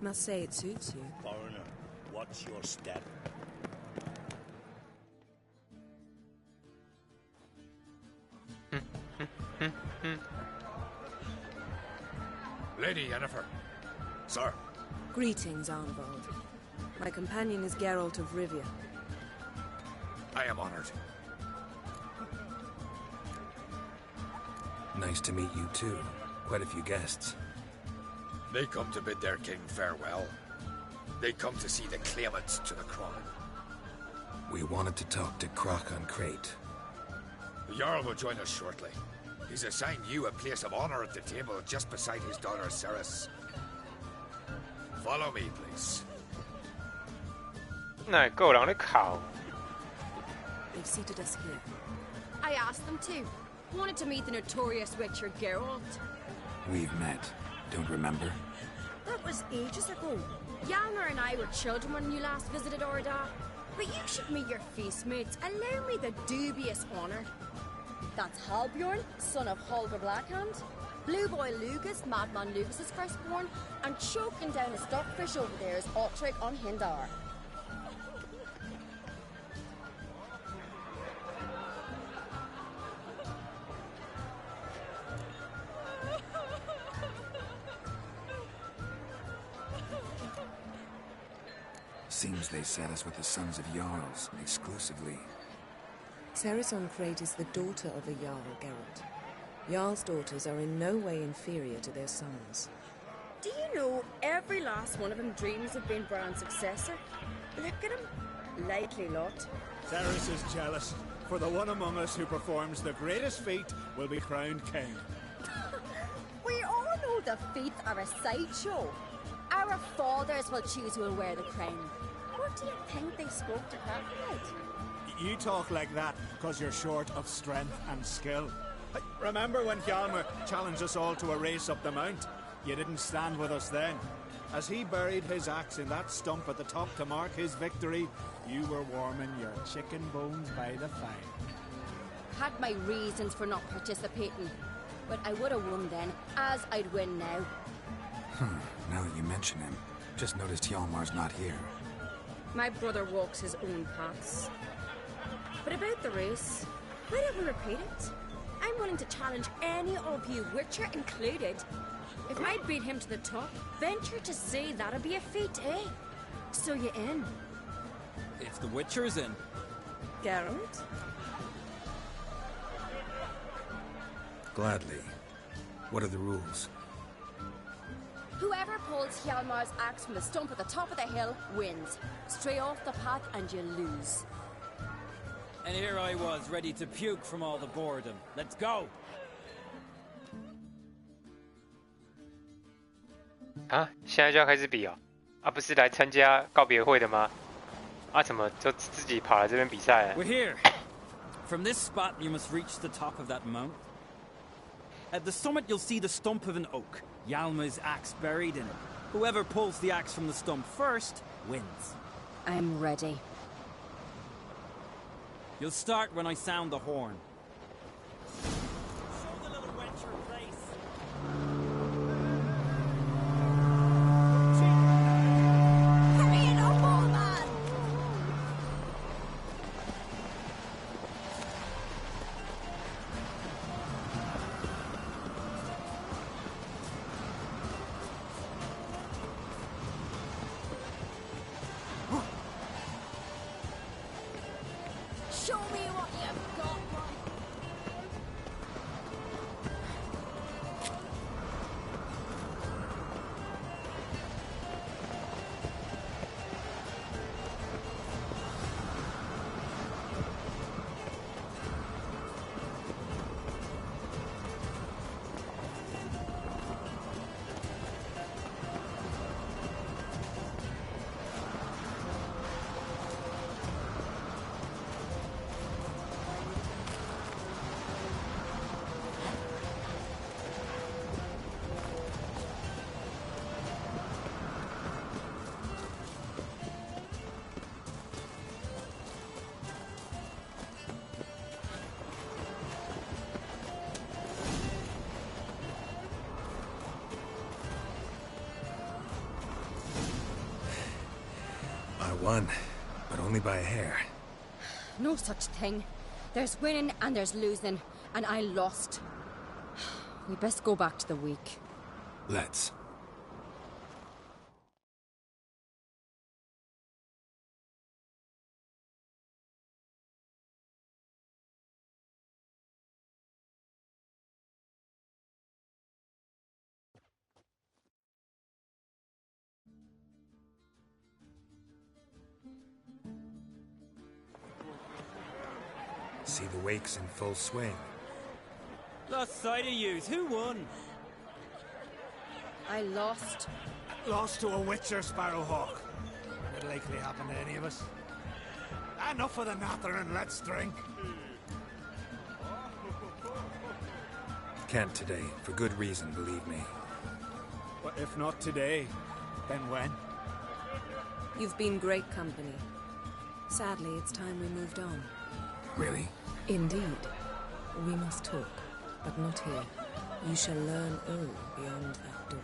Must say it suits you. Foreigner, what's your step? Lady Yennefer. Sir. Greetings, Arnvald. My companion is Geralt of Rivia. I am honored. Nice to meet you too. Quite a few guests. They come to bid their king farewell. They come to see the claimants to the crown. We wanted to talk to Krach on Crate. The Jarl will join us shortly. He's assigned you a place of honor at the table just beside his daughter Ceres. Follow me, please. 那够人咧考。 They've seated us here. I asked them to. Wanted to meet the notorious Witcher Geralt. We've met. Don't remember? That was ages ago. Hjalmar and I were children when you last visited Orda. But you should meet your feast mates. Allow me the dubious honor. That's Halbjorn, son of Holger Blackhand. Blue Boy Lugas, Madman Lugas's firstborn. And choking down a stockfish over there is Otrek on Hindar. Seems they set us with the sons of Jarls, exclusively. Ceres on Crate is the daughter of a Jarl, Geralt. Jarl's daughters are in no way inferior to their sons. Do you know every last one of them dreams of being Bran's successor? Look at him. Likely lot. Ceres is jealous, for the one among us who performs the greatest feat will be crowned king. We all know the feats are a sideshow. Our fathers will choose who will wear the crown. What do you think they spoke to her about? You talk like that because you're short of strength and skill. Remember when Hjalmar challenged us all to a race up the mount? You didn't stand with us then. As he buried his axe in that stump at the top to mark his victory, you were warming your chicken bones by the fire. Had my reasons for not participating, but I would have won then, as I'd win now. Now that you mention him, just noticed Hjalmar's not here. My brother walks his own paths. But about the race, why don't we repeat it? I'm willing to challenge any of you, Witcher included. If I beat him to the top, venture to say that'll be a feat, eh? So you in? If the Witcher's in. Geralt? Gladly. What are the rules? Whoever pulls Hjalmar's axe from the stump at the top of the hill wins. Stray off the path and you lose. And here I was, ready to puke from all the boredom. Let's go! 啊，现在就要开始比哦？啊，不是来参加告别会的吗？啊，怎么就自己跑来这边比赛了？ We're here. From this spot, you must reach the top of that mount. At the summit, you'll see the stump of an oak. Hjalmar's axe buried in it. Whoever pulls the axe from the stump first wins. I'm ready. You'll start when I sound the horn. Show the little wench her place. Hurry it up, old man! Show me what you've got, man. I won, but only by a hair. No such thing. There's winning and there's losing, and I lost. We best go back to the week. Let's. See the wakes in full swing. Lost sight of yous. Who won? I lost. Lost to a witcher, Sparrowhawk. It'll likely happen to any of us. Enough of the nattering, let's drink. Can't today, for good reason, believe me. But if not today, then when? You've been great company. Sadly, it's time we moved on. Really? Indeed. We must talk, but not here. You shall learn all beyond that door.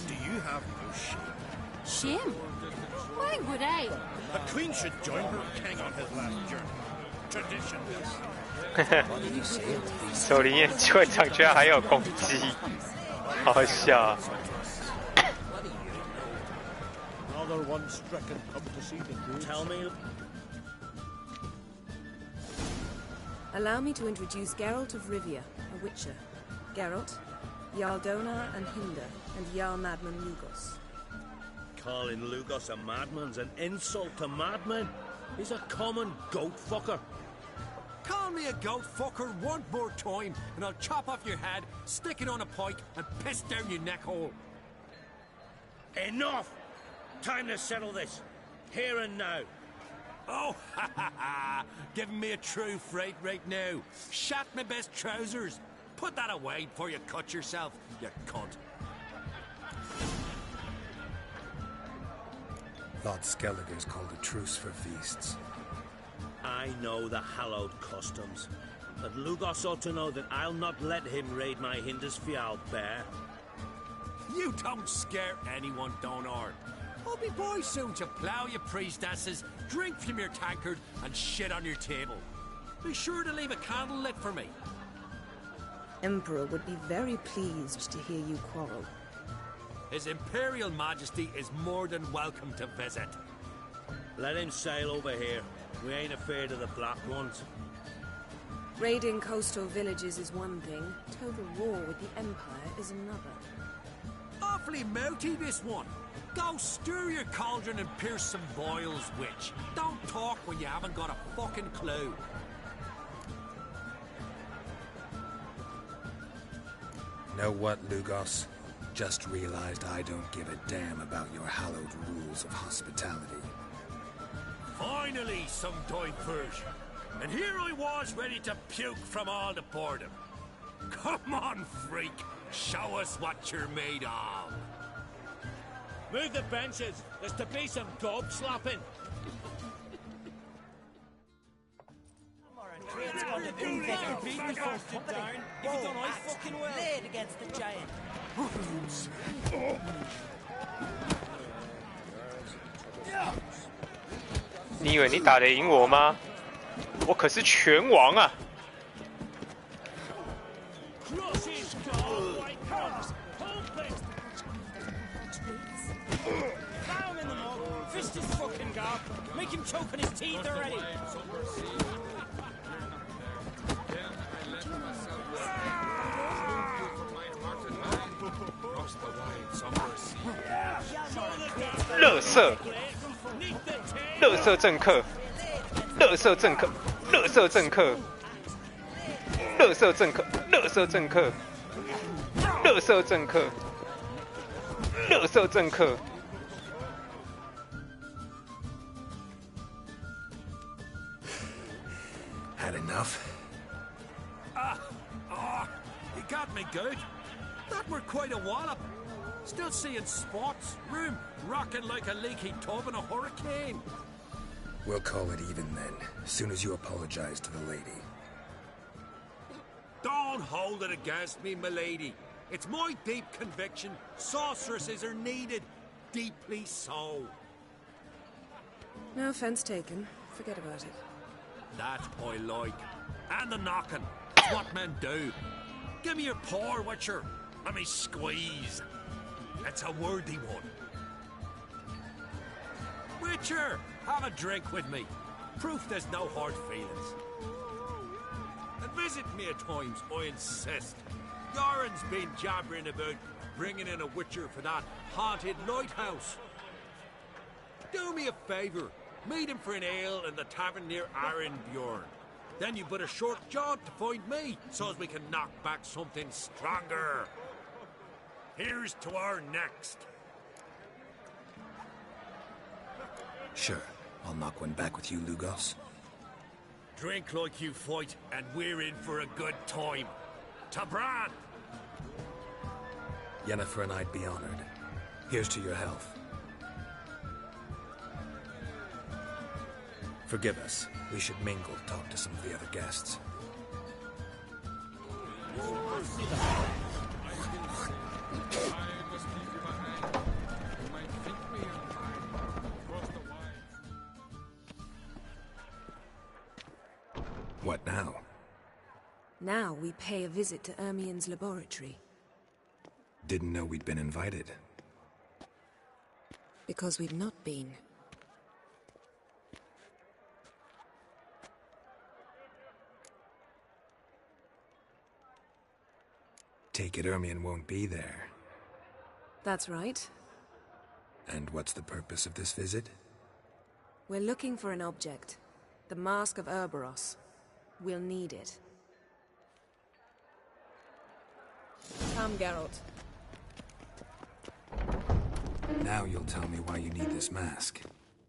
Do you have no shame? Shame? Why would I? A queen should join her king on his last journey. Tradition. 手里面会场居然还有公鸡，好笑。 Another one stricken come to see the good. Tell me. Allow me to introduce Geralt of Rivia, a witcher. Geralt, Jarl Donar and Hinder, and Jarl Madman Lugos. Calling Lugos a madman's an insult to madmen. He's a common goat fucker. Call me a goat fucker one more time, and I'll chop off your head, stick it on a pike, and piss down your neck hole. Enough! Time to settle this. Here and now. Oh, ha ha ha! Giving me a true fright right now. Shat my best trousers. Put that away before you cut yourself, you cunt. Lord Skelliger's called a truce for feasts. I know the hallowed customs, but Lugos ought to know that I'll not let him raid my Hindisfial bear. You don't scare anyone, Donar. I'll be boy soon to plough your priestesses, drink from your tankard, and shit on your table. Be sure to leave a candle lit for me. Emperor would be very pleased to hear you quarrel. His Imperial Majesty is more than welcome to visit. Let him sail over here. We ain't afraid of the black ones. Raiding coastal villages is one thing. Total war with the Empire is another. Awfully mouthy, this one. Go stir your cauldron and pierce some boils, witch. Don't talk when you haven't got a fucking clue. Know what, Lugos? Just realized I don't give a damn about your hallowed rules of hospitality. Finally, some time first. And here I was ready to puke from all the boredom. Come on, freak. Show us what you're made of. Move the benches. There's to be some gob slapping. It's got to be fucking beat me first down. If you don't, I fucking will. Laid against the giant. 你以为你打得赢我吗？我可是拳王啊！ Fist his fucking gob. Make him choke on his teeth already.垃圾，垃圾政客，垃圾政客，垃圾政客，垃圾政客，垃圾政客，垃圾政客，垃圾政客。 Had enough? He got me good. That were quite a wallop. Still seeing spots, room rocking like a leaky tub in a hurricane. We'll call it even then, as soon as you apologize to the lady. Don't hold it against me, milady. It's my deep conviction sorceresses are needed. Deeply so. No offense taken. Forget about it. That I like. And the knocking. It's what men do. Give me your paw, Witcher. Let me squeeze. It's a worthy one. Witcher, have a drink with me. Proof there's no hard feelings. And visit me at times, I insist. Yoren's been jabbering about bringing in a Witcher for that haunted lighthouse. Do me a favour. Meet him for an ale in the tavern near Arenbjorn. Then you but a short jaunt to find me, so as we can knock back something stronger. Here's to our next. Sure, I'll knock one back with you, Lugos. Drink like you fight, and we're in for a good time. To Bran! Yennefer and I'd be honored. Here's to your health. Forgive us. We should mingle, talk to some of the other guests. What now? Now we pay a visit to Ermien's laboratory. Didn't know we'd been invited. Because we've not been. Take it Ermien won't be there. That's right. And what's the purpose of this visit? We're looking for an object. The Mask of Ouroboros. We'll need it. Come, Geralt. Now you'll tell me why you need this mask.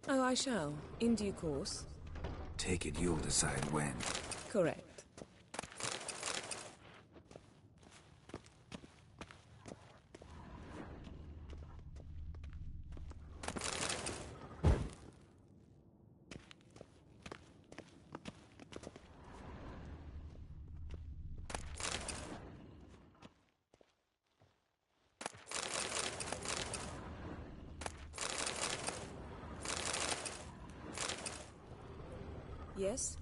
Oh, I shall. In due course. Take it you'll decide when. Correct. Yes?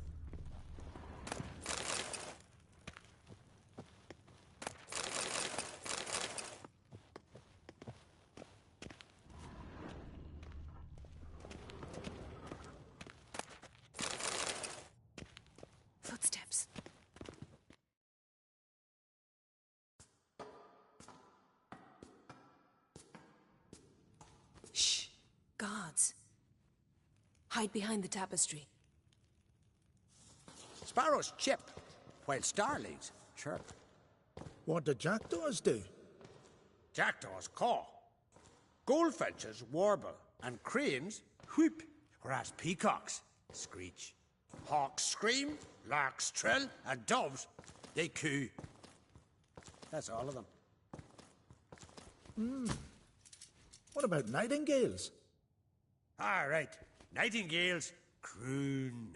Guards. Hide behind the tapestry. Sparrows chip, while starlings chirp. What do jackdaws do? Jackdaws caw. Goldfinches warble, and cranes whoop, whereas peacocks screech. Hawks scream, larks trill, and doves, they coo. That's all of them. What about nightingales? All right, nightingales croon.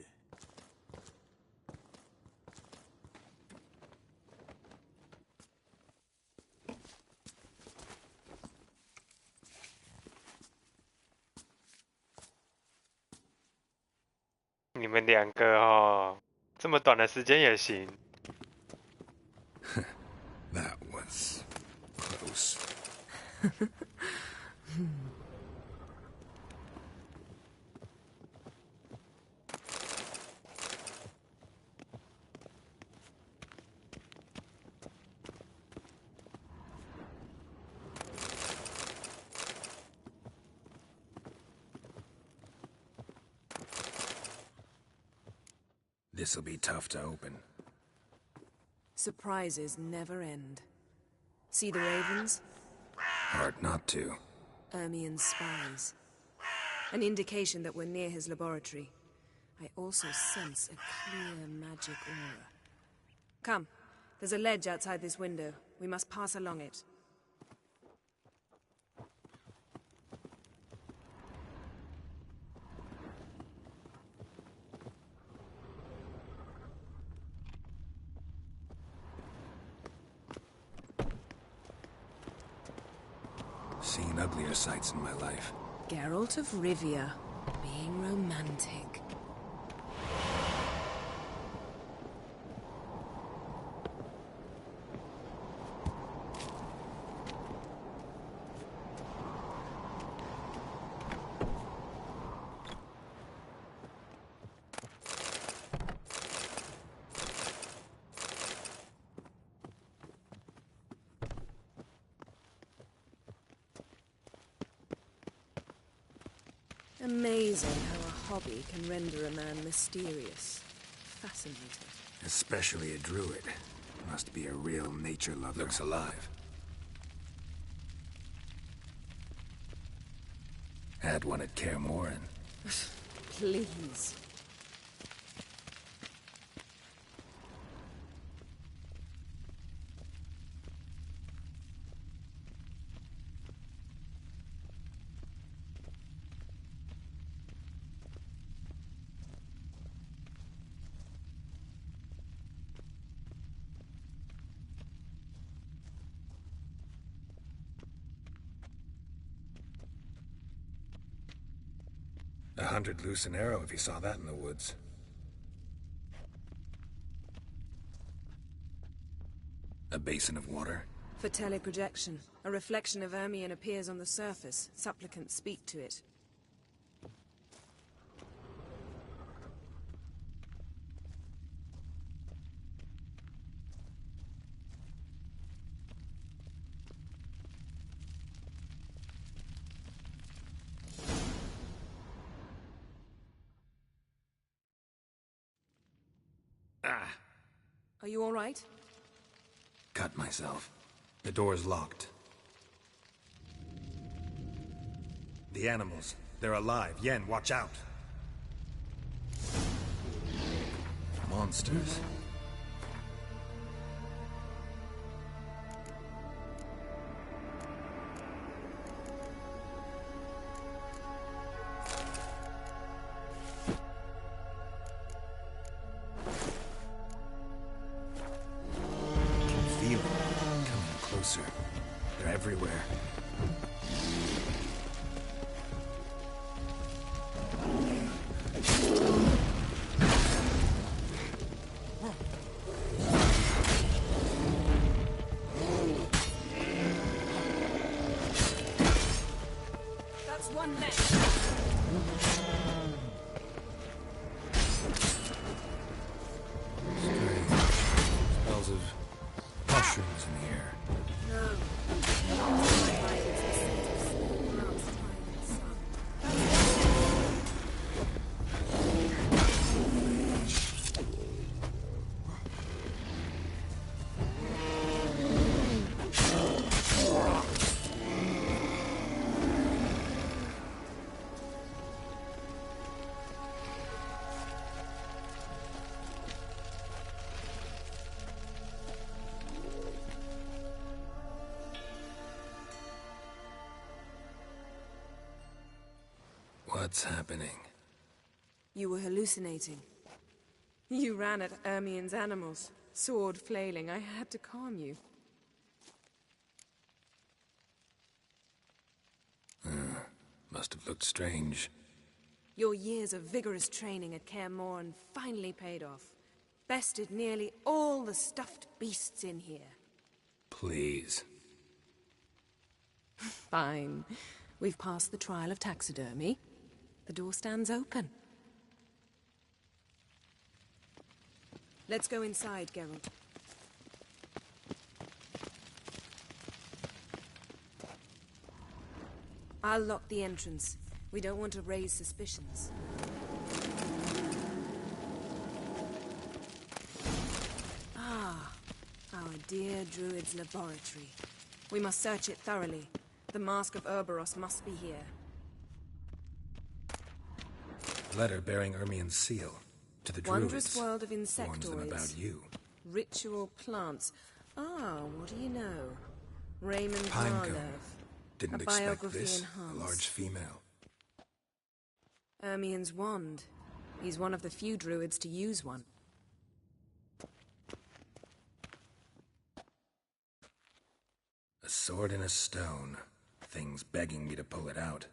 你们两个哦，这么短的时间也行。That was close. This'll be tough to open. Surprises never end. See the ravens? Hard not to. Ermien's spies. An indication that we're near his laboratory. I also sense a clear magic aura. Come. There's a ledge outside this window. We must pass along it. Seen uglier sights in my life. Geralt of Rivia, being romantic. Amazing how a hobby can render a man mysterious. Fascinating. Especially a druid. Must be a real nature lover. Looks alive. Had one at Kaer Morhen. Please. A 100 loose an arrow if he saw that in the woods. A basin of water? For teleprojection. A reflection of Ermien appears on the surface. Supplicants speak to it. Are you all right? Cut myself. The door's locked. The animals. They're alive. Yen, watch out. Monsters. They're everywhere. That's one less. Smells of mushrooms in the air. No. What's happening? You were hallucinating. You ran at Ermien's animals, sword flailing. I had to calm you. Must have looked strange. Your years of vigorous training at Kaer Morhen finally paid off. Bested nearly all the stuffed beasts in here. Please. Fine. We've passed the trial of taxidermy. The door stands open. Let's go inside, Geralt. I'll lock the entrance. We don't want to raise suspicions. Ah, our dear druid's laboratory. We must search it thoroughly. The Mask of Ouroboros must be here. Letter bearing Ermien's seal. To the Wondrous druids. world of Warns them insectoids. about you. Ritual plants. Ah, what do you know? Raymond Pinecone. Marlev. Didn't A expect biography this. enhanced. A large female. Ermien's wand. He's one of the few druids to use one. A sword in a stone. Thing's begging me to pull it out.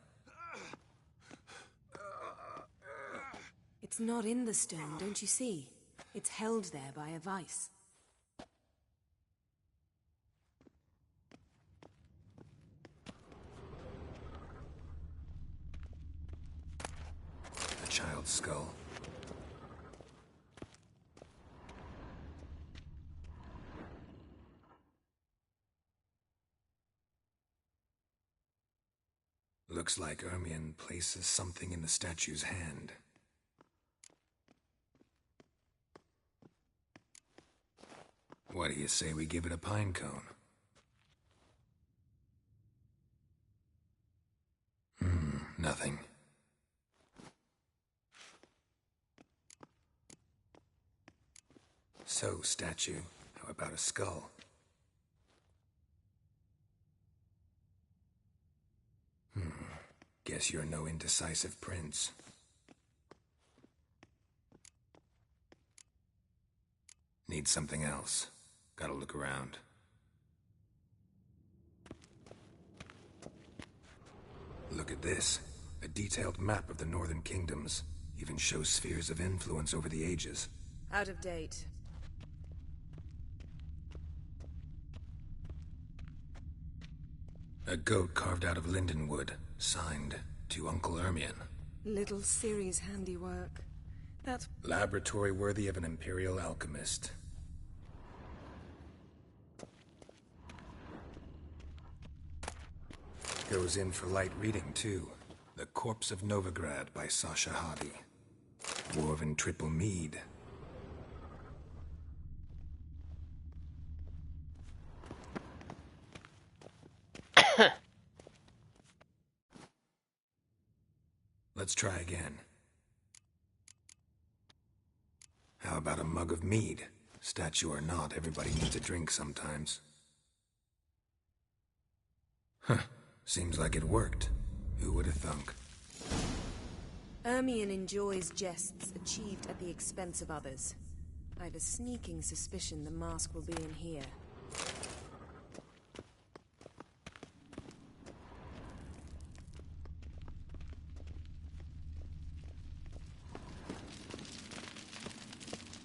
It's not in the stone, don't you see? It's held there by a vice. A child's skull. Looks like Ermien places something in the statue's hand. What do you say we give it a pine cone? Nothing. So, statue, how about a skull? Guess you're no indecisive prince. Need something else. Gotta look around. Look at this. A detailed map of the Northern Kingdoms. Even shows spheres of influence over the ages. Out of date. A goat carved out of lindenwood. Signed, to Uncle Ermien. Little Ciri's handiwork. That's... Laboratory worthy of an imperial alchemist. Goes in for light reading, too. The Corpse of Novigrad by Sasha Hadi. Woven triple mead. Let's try again. How about a mug of mead? Statue or not, everybody needs a drink sometimes. Huh. Seems like it worked. Who would have thunk? Ermien enjoys jests achieved at the expense of others. I've a sneaking suspicion the mask will be in here.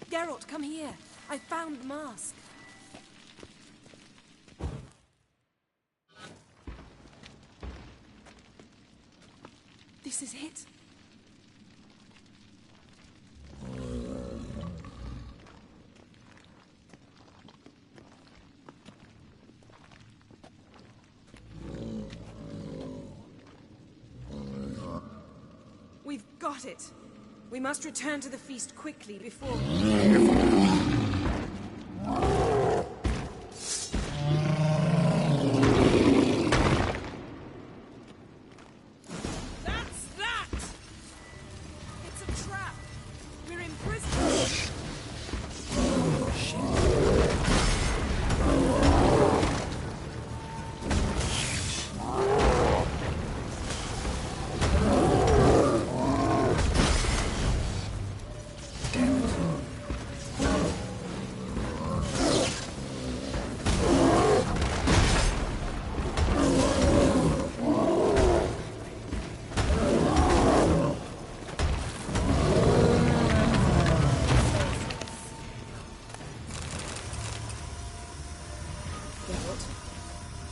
Geralt, come here. I found the mask. This is it. We've got it. We must return to the feast quickly before... That's that! It's a trap. We're imprisoned.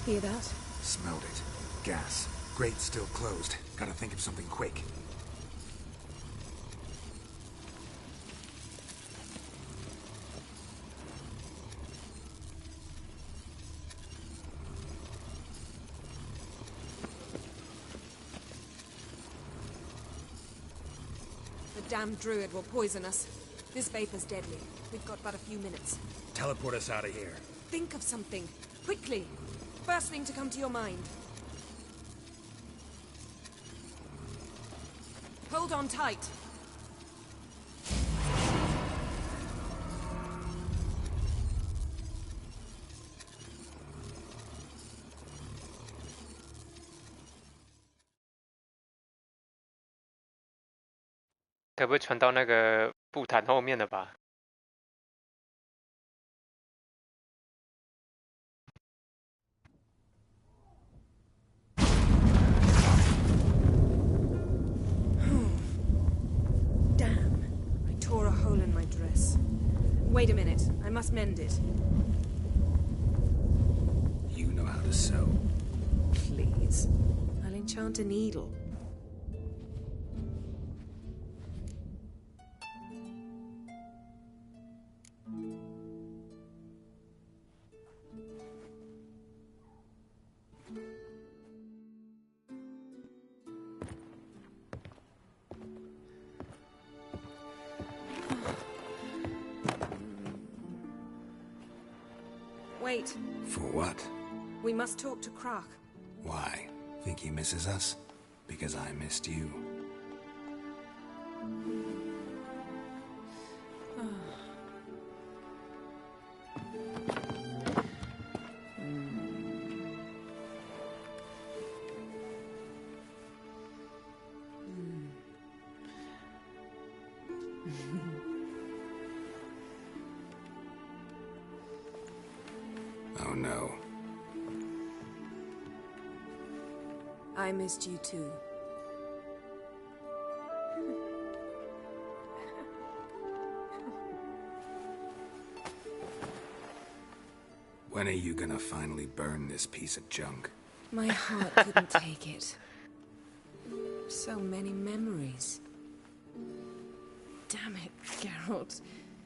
Hear that? Smelled it. Gas. Grate still closed. Gotta think of something quick. The damned druid will poison us. This vapor's deadly. We've got but a few minutes. Teleport us out of here. Think of something. Quickly. First thing to come to your mind. Hold on tight.该不会传到那个布坛后面了吧？ Tore a hole in my dress. Wait a minute. I must mend it. You know how to sew. Please. I'll enchant a needle. Wait. For what? We must talk to Krak. Why? Think he misses us? Because I missed you. Oh no. I missed you too. When are you gonna finally burn this piece of junk? My heart couldn't take it. So many memories. Damn it, Geralt.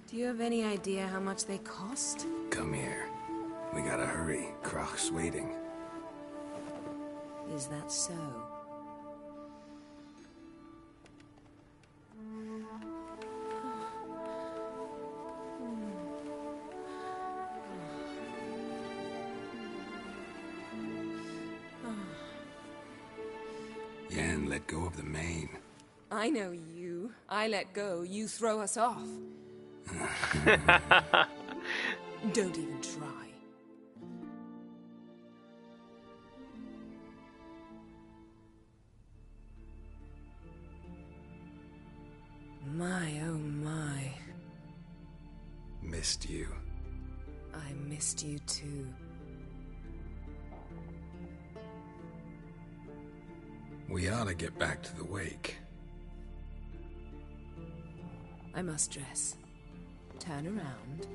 Do you have any idea how much they cost? Come here. We gotta hurry. Krach's waiting. Is that so? Yen, let go of the mane. I know you. I let go, you throw us off. Don't even try. My, oh my. Missed you. I missed you too. We ought to get back to the wake. I must dress. Turn around.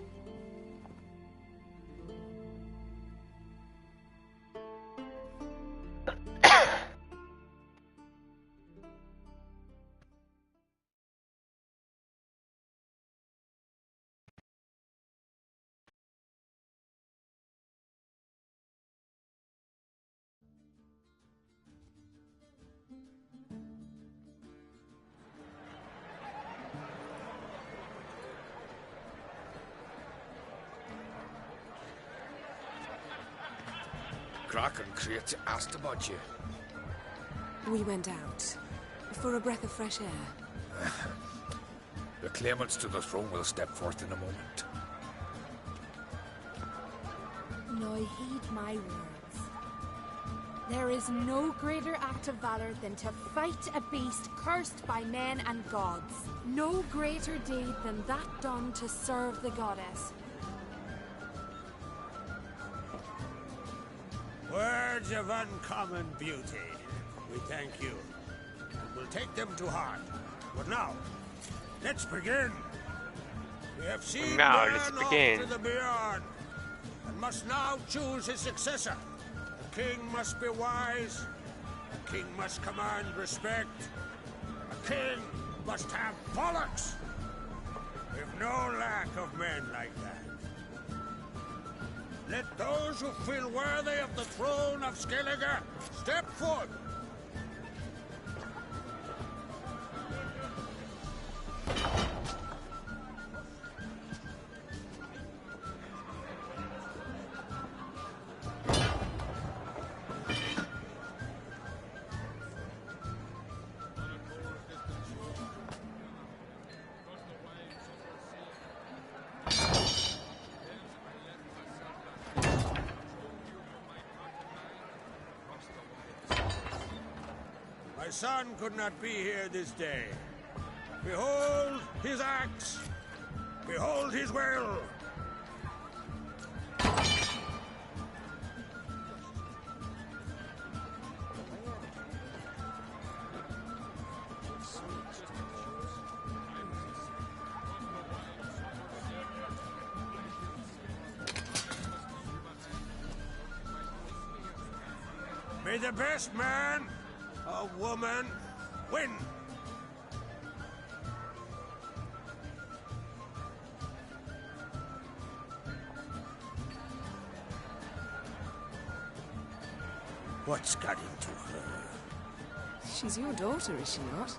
Kraken Crate asked about you. We went out. For a breath of fresh air. The claimants to the throne will step forth in a moment. Now heed my words. There is no greater act of valor than to fight a beast cursed by men and gods. No greater deed than that done to serve the goddess. Words of uncommon beauty. We thank you. And we'll take them to heart. But now, let's begin. We have seen Now, man let's off begin. to the beyond, and must now choose his successor. king must be wise. A king must command respect. A king must have bollocks. We've no lack of men like that. Let those who feel worthy of the throne of Skellige step forth. My son could not be here this day. Behold his axe. Behold his will. May the best man or woman win. What's got into her? She's your daughter, is she not?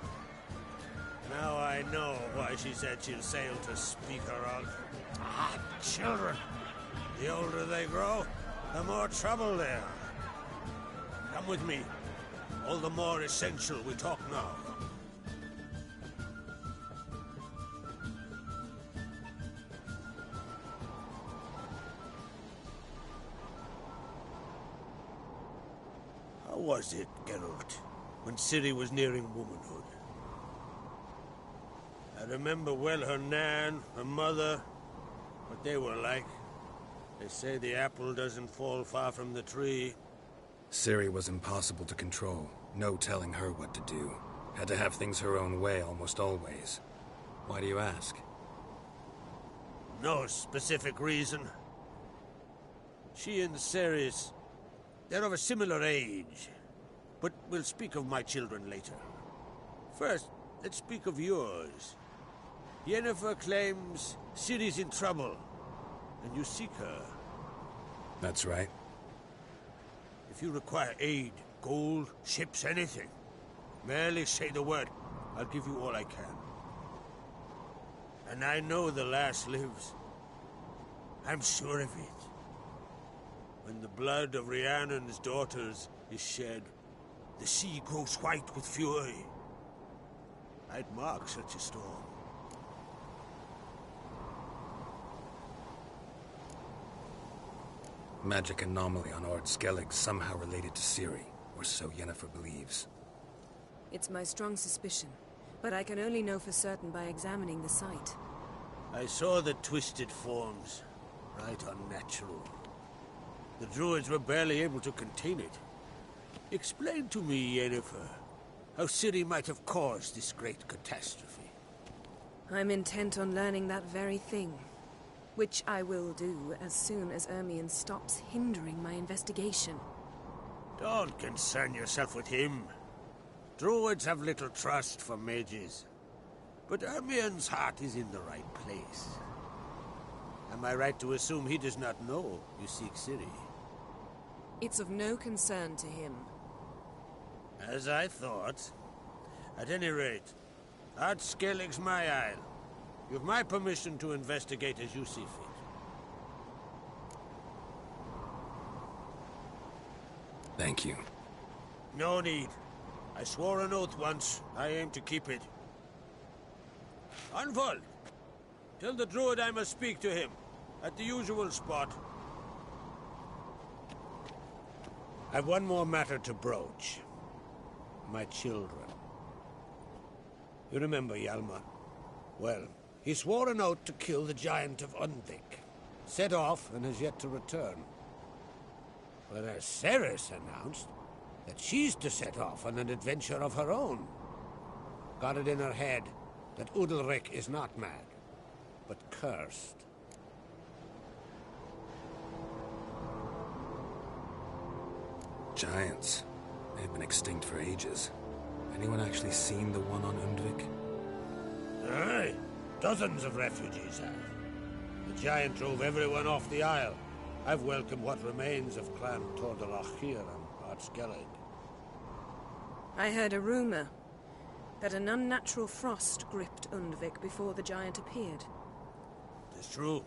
Now I know why she said she'll sail to speak her of. Ah, children. The older they grow, the more trouble they are. Come with me. All the more essential we talk now. How was it, Geralt, when Ciri was nearing womanhood? I remember well her nan, her mother, what they were like. They say the apple doesn't fall far from the tree. Ciri was impossible to control. No telling her what to do. Had to have things her own way almost always. Why do you ask? No specific reason. She and Ceres, they're of a similar age. But we'll speak of my children later. First, let's speak of yours. Yennefer claims Ciri's in trouble, and you seek her. That's right. If you require aid, gold, ships, anything, merely say the word. I'll give you all I can. And I know the lass lives. I'm sure of it. When the blood of Rhiannon's daughters is shed, the sea grows white with fury. I'd mark such a storm. Magic anomaly on Ord Skellig somehow related to Ciri, or so Yennefer believes. It's my strong suspicion, but I can only know for certain by examining the site. I saw the twisted forms. Right unnatural. The druids were barely able to contain it. Explain to me, Yennefer, how Ciri might have caused this great catastrophe. I'm intent on learning that very thing. Which I will do as soon as Ermion stops hindering my investigation. Don't concern yourself with him. Druids have little trust for mages. But Ermion's heart is in the right place. Am I right to assume he does not know you seek Ciri? It's of no concern to him. As I thought. At any rate, Ard Skellig's my isle. You have my permission to investigate as you see fit. Thank you. No need. I swore an oath once. I aim to keep it. Unfold! Tell the druid I must speak to him. At the usual spot. I've one more matter to broach. My children. You remember Hjalmar? Well, he swore an oath to kill the giant of Undvik. Set off and has yet to return. Whereas Ceres announced that she's to set off on an adventure of her own. Got it in her head that Udalric is not mad, but cursed. Giants. They've been extinct for ages. Anyone actually seen the one on Undvik? Aye. Dozens of refugees have. The giant drove everyone off the isle. I've welcomed what remains of Clan Tordorachir and Ardskellig. I heard a rumor that an unnatural frost gripped Undvik before the giant appeared. It's true.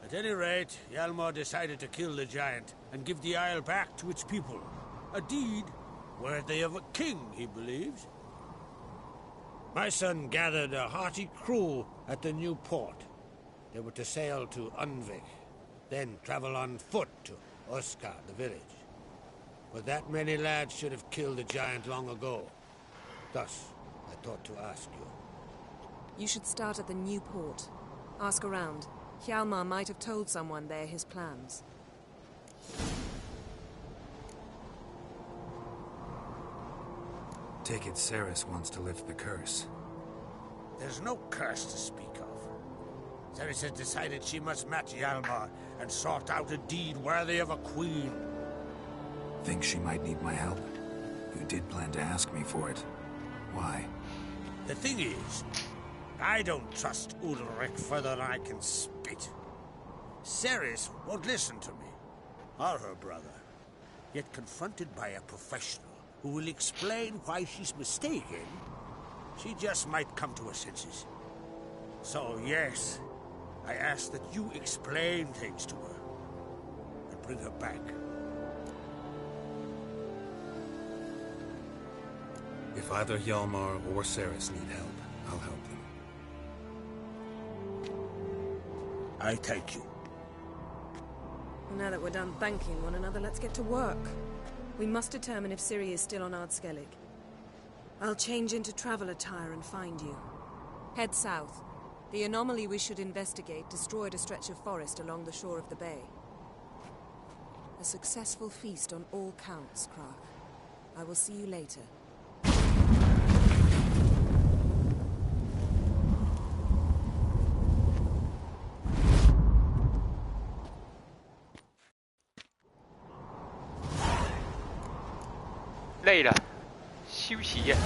At any rate, Hjalmar decided to kill the giant and give the isle back to its people. A deed worthy of a king, he believes. My son gathered a hearty crew at the new port. They were to sail to Undvik, then travel on foot to Oskar, the village. But that many lads should have killed the giant long ago. Thus, I thought to ask you. You should start at the new port. Ask around. Hjalmar might have told someone there his plans. Take it Ceres wants to lift the curse. There's no curse to speak of. Ceres has decided she must match Hjalmar and sort out a deed worthy of a queen. Think she might need my help? You did plan to ask me for it. Why? The thing is, I don't trust Ulrich further than I can spit. Ceres won't listen to me, or her brother. Yet confronted by a professional who will explain why she's mistaken, she just might come to her senses. So yes, I ask that you explain things to her and bring her back. If either Hjalmar or Ceres need help, I'll help them. I thank you. Now that we're done thanking one another, let's get to work. We must determine if Ciri is still on Ardskellig. I'll change into travel attire and find you. Head south. The anomaly we should investigate destroyed a stretch of forest along the shore of the bay. A successful feast on all counts, Krach. I will see you later.累了，休息呀。